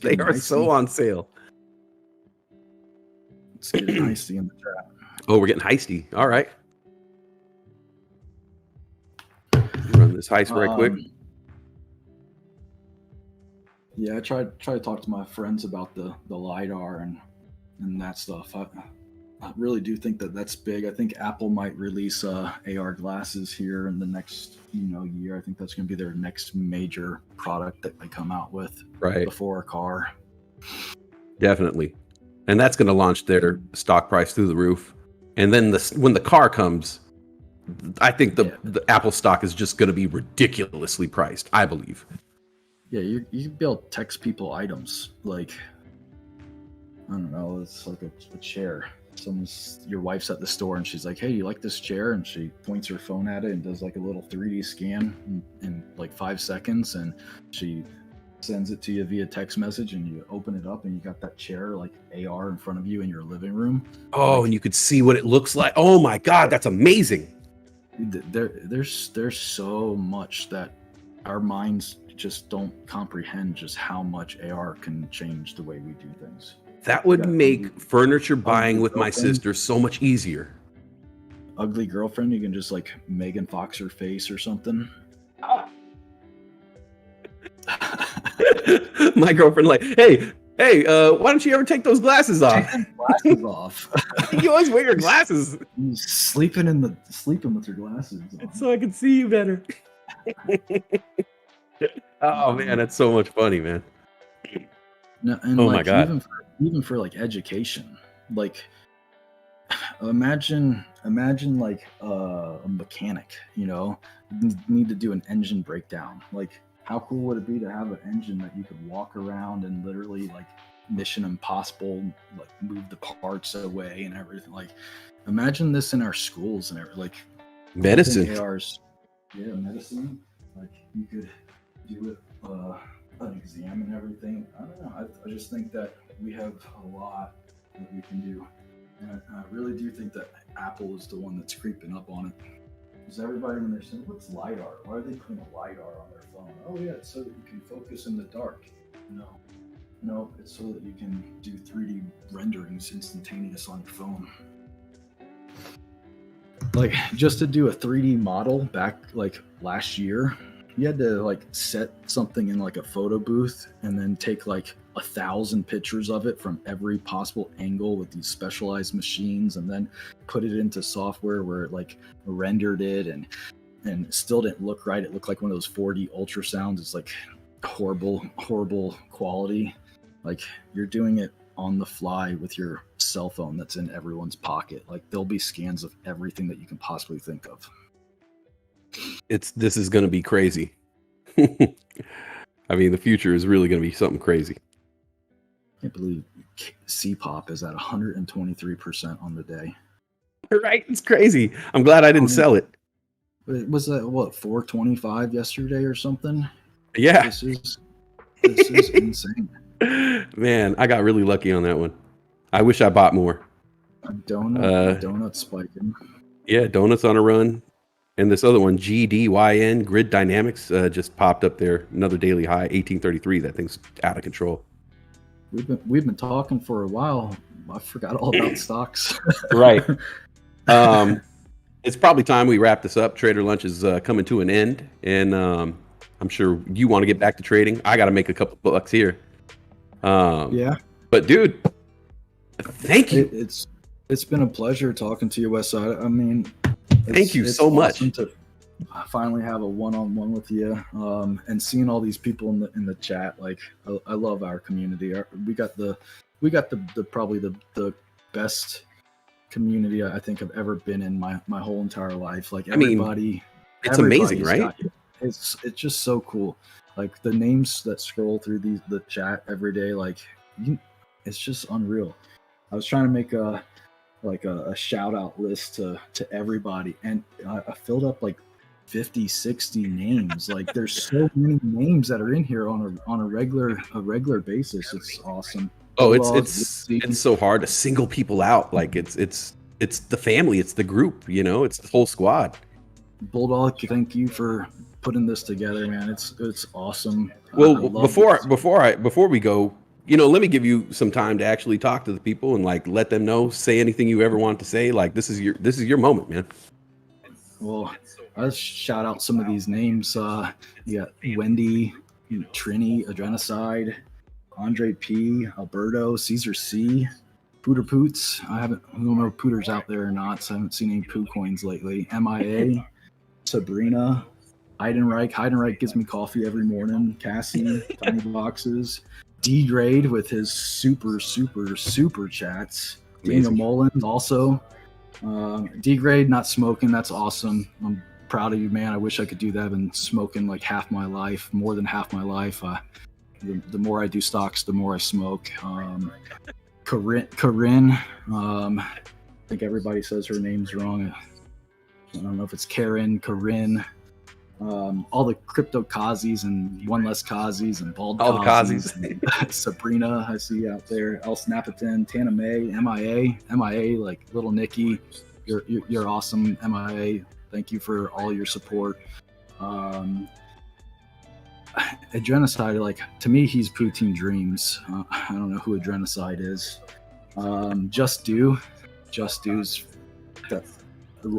They are so on sale. Let's get heisty in the chat. Oh, we're getting heisty. All right. Run this heist right quick. Yeah, I try to talk to my friends about the LiDAR and that stuff. I really do think that that's big. I think Apple might release AR glasses here in the next year. I think that's going to be their next major product that they come out with Right. before a car. Definitely. And that's going to launch their stock price through the roof. And then when the car comes, I think the Apple stock is just going to be ridiculously priced, I believe. Yeah, you can be able to text people items like, I don't know, it's like a chair. Your wife's at the store and she's like, hey, you like this chair? And she points her phone at it and does like a little 3D scan in like 5 seconds, and she sends it to you via text message, and you open it up and you got that chair like AR in front of you in your living room. Oh, and you could see what it looks like. Oh my God, that's amazing. There's so much that our minds just don't comprehend just how much AR can change the way we do things. That would make furniture buying with my sister so much easier. Ugly girlfriend, you can just like Megan Fox her face or something. My girlfriend like, hey, why don't you ever take those glasses off? Glasses off. You always wear your glasses. Sleeping with your glasses on. So I can see you better. Oh man, that's so much funny, man. No, and oh my God. Even for like education, like imagine like a mechanic, need to do an engine breakdown. Like, how cool would it be to have an engine that you could walk around and literally like Mission Impossible, like move the parts away and everything? Like, imagine this in our schools and everything. Like medicine. Medicine. Like you could do it, an exam and everything. I don't know. I just think that we have a lot that we can do, and I really do think that Apple is the one that's creeping up on it. Because everybody, when they're saying, "What's LiDAR? Why are they putting a LiDAR on their phone?" Oh yeah, it's so that you can focus in the dark. No, it's so that you can do 3D renderings instantaneous on your phone. Like, just to do a 3D model back like last year, you had to like set something in like a photo booth and then take like 1,000 pictures of it from every possible angle with these specialized machines, and then put it into software where it like rendered it, and it still didn't look right. It looked like one of those 4D ultrasounds. It's like horrible quality. Like, you're doing it on the fly with your cell phone that's in everyone's pocket. Like, there'll be scans of everything that you can possibly think of. This is going to be crazy. I mean, the future is really going to be something crazy. I can't believe C-pop is at 123% on the day. Right? It's crazy. I'm glad I didn't sell it. Was that, what, 425 yesterday or something? Yeah. This is insane. Man, I got really lucky on that one. I wish I bought more. Donut spiking. Yeah, donuts on a run. And this other one, GDYN, Grid Dynamics, just popped up there. Another daily high, 1833. That thing's out of control. We've been talking for a while. I forgot all about stocks. Right. It's probably time we wrap this up. Trader Lunch is coming to an end, and I'm sure you want to get back to trading. I got to make a couple bucks here. Yeah. But dude, thank you. It's been a pleasure talking to you, Westside. I mean, thank you so much. To finally have a one-on-one with you, and seeing all these people in the chat. Like, I love our community. We got the probably the best community I think I've ever been in my whole entire life. Like, everybody, it's amazing, right? It's just so cool. Like, the names that scroll through the chat every day, like, it's just unreal. I was trying to make a shout out list to everybody, and I filled up like 50, 60 names. Like, there's so many names that are in here on a regular basis. It's awesome. Oh, it's so hard to single people out. Like, it's the family, it's the group, it's the whole squad. Bulldog, thank you for putting this together, man. It's awesome. Well, before we go, let me give you some time to actually talk to the people and like let them know, say anything you ever want to say. Like, this is your moment, man. Well, I'll shout out some of these names. You got Wendy, Trini, Adrenocide, Andre P, Alberto, Caesar C, Pooter Poots. I don't know if Pooter's out there or not, so I haven't seen any Poo coins lately. MIA, Sabrina, Heidenreich. Heidenreich gives me coffee every morning. Cassie, Tiny Boxes. D-Grade with his super chats. Daniel Mullins also. D-Grade, not smoking. That's awesome. I'm proud of you, man. I wish I could do that. I've been smoking like half my life, more than half my life. The more I do stocks, the more I smoke. Corinne, I think everybody says her name's wrong. I don't know if it's Karen, Corinne, all the crypto Kazis and one less Kazis and bald all Kazis. the Kazis. Sabrina, I see out there. El Snapatin, Tana May, MIA, like Little Nikki. You're awesome, MIA. Thank you for all your support. Adrenocide, like, to me, he's Poutine Dreams. I don't know who Adrenocide is. Just Do's.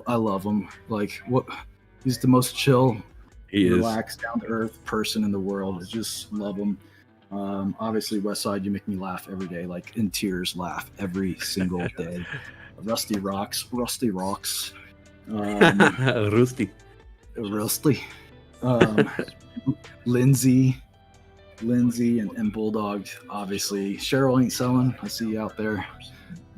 I love him. Like, what? He's the most chill, relaxed, down to earth person in the world. I just love him. Obviously, Westside, you make me laugh every day, like in tears, laugh every single day. Rusty Rocks. Rusty. Lindsay and Bulldog, obviously. Cheryl ain't selling. I see you out there.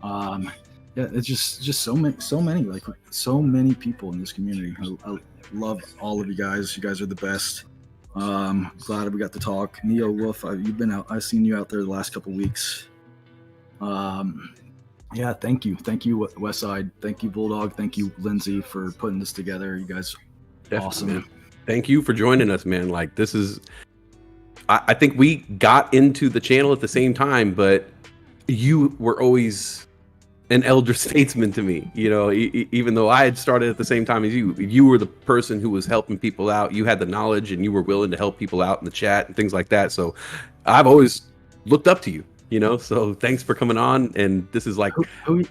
Yeah, it's just so many, like so many people in this community. I love all of you guys. You guys are the best. Glad we got to talk. Neo Wolf, you've been out. I've seen you out there the last couple weeks. Yeah, thank you, Westside. Thank you, Bulldog. Thank you, Lindsay, for putting this together. You guys, definitely, awesome. Man. Thank you for joining us, man. Like, this is, I think we got into the channel at the same time, but you were always an elder statesman to me. You know, even though I had started at the same time as you were the person who was helping people out. You had the knowledge and you were willing to help people out in the chat and things like that. So I've always looked up to you, you know, so thanks for coming on. And this is like, who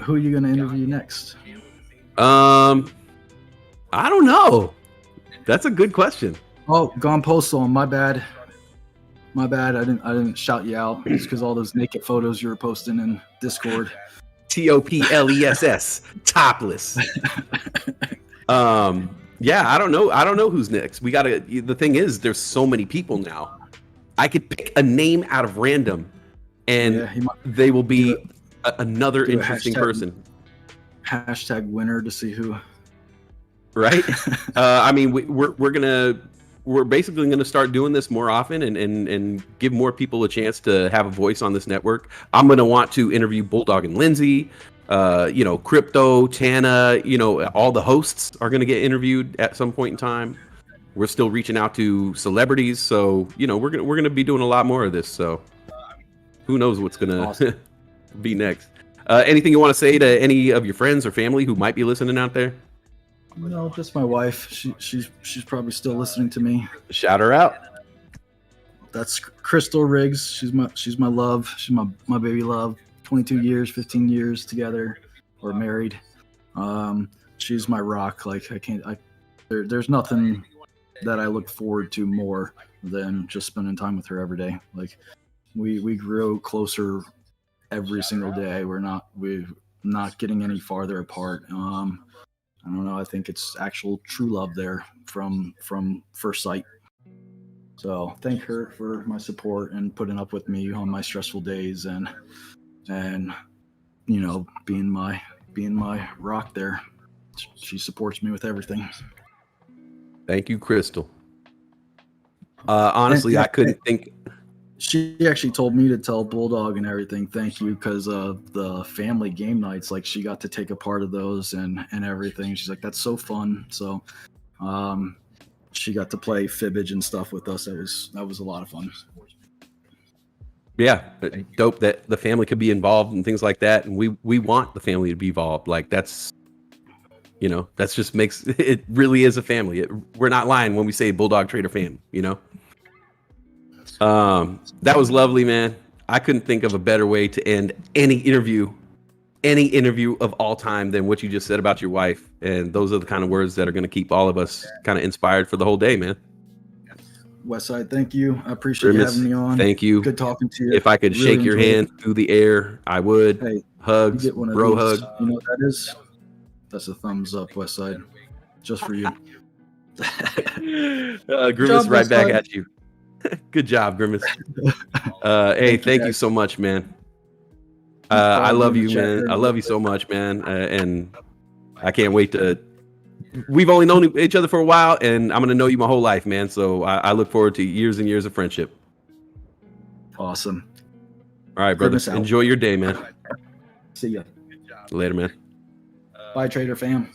are you going to interview next? I don't know. That's a good question. Oh, Gone Postal. My bad. I didn't shout you out. It's because all those naked photos you were posting in Discord. TOPLESS, topless. Yeah, I don't know who's next. The thing is, there's so many people now. I could pick a name out of random, and they will be another interesting person. Hashtag winner to see who. Right. I mean, we're basically gonna start doing this more often and give more people a chance to have a voice on this network. I'm gonna want to interview Bulldog and Lindsay, Crypto, Tana, all the hosts are gonna get interviewed at some point in time. We're still reaching out to celebrities, so we're gonna be doing a lot more of this. So who knows what's gonna awesome. Be next. Anything you want to say to any of your friends or family who might be listening out there? No, just my wife. She's probably still listening to me. Shout her out. That's Crystal Riggs. She's my love. She's my baby love. 22 years, 15 years together. We're married. She's my rock. Like, there's nothing that I look forward to more than just spending time with her every day. Like, we grow closer every single day. We're not getting any farther apart. I don't know. I think it's actual true love there from first sight. So thank her for my support and putting up with me on my stressful days and being my rock there. She supports me with everything. Thank you, Crystal. Honestly, I couldn't think. She actually told me to tell Bulldog and everything, thank you, because of the family game nights. Like, she got to take a part of those and everything. She's like, that's so fun. So she got to play fibbage and stuff with us. That was a lot of fun. Yeah, dope that the family could be involved and things like that. And we want the family to be involved. Like, that's just makes it really is a family. We're not lying when we say Bulldog Trader fam, That was lovely, man. I couldn't think of a better way to end any interview of all time than what you just said about your wife. And those are the kind of words that are going to keep all of us kind of inspired for the whole day, man. Westside, thank you. I appreciate you Grimace, having me on. thank you. Good talking to you. If I could Really shake your enjoyed hand through the air, I would. Hey, you Hugs, get one of bro these. hug. You know what that is? That's a thumbs up, Westside. Just for you. Grimace, job, right back Westside. at you. Good job, Grimace. Hey, thank you so much, man. I love you, man. I love you so much, man. And I can't wait to. We've only known each other for a while, and I'm gonna know you my whole life, man. So I look forward to years and years of friendship. Awesome. All right, brother. Enjoy your day, man. See ya. Later, man. Bye, Trader fam.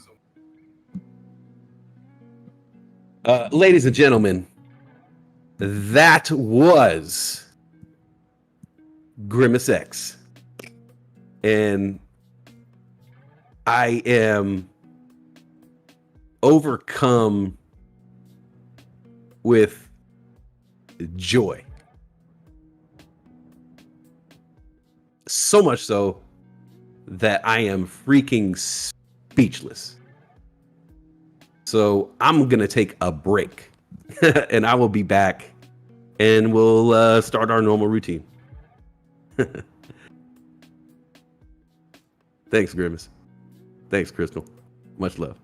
Ladies and gentlemen, that was Grimace X. And I am overcome with joy. So much so that I am freaking speechless. So I'm going to take a break and I will be back and we'll start our normal routine. Thanks, Grimace. Thanks, Crystal. Much love.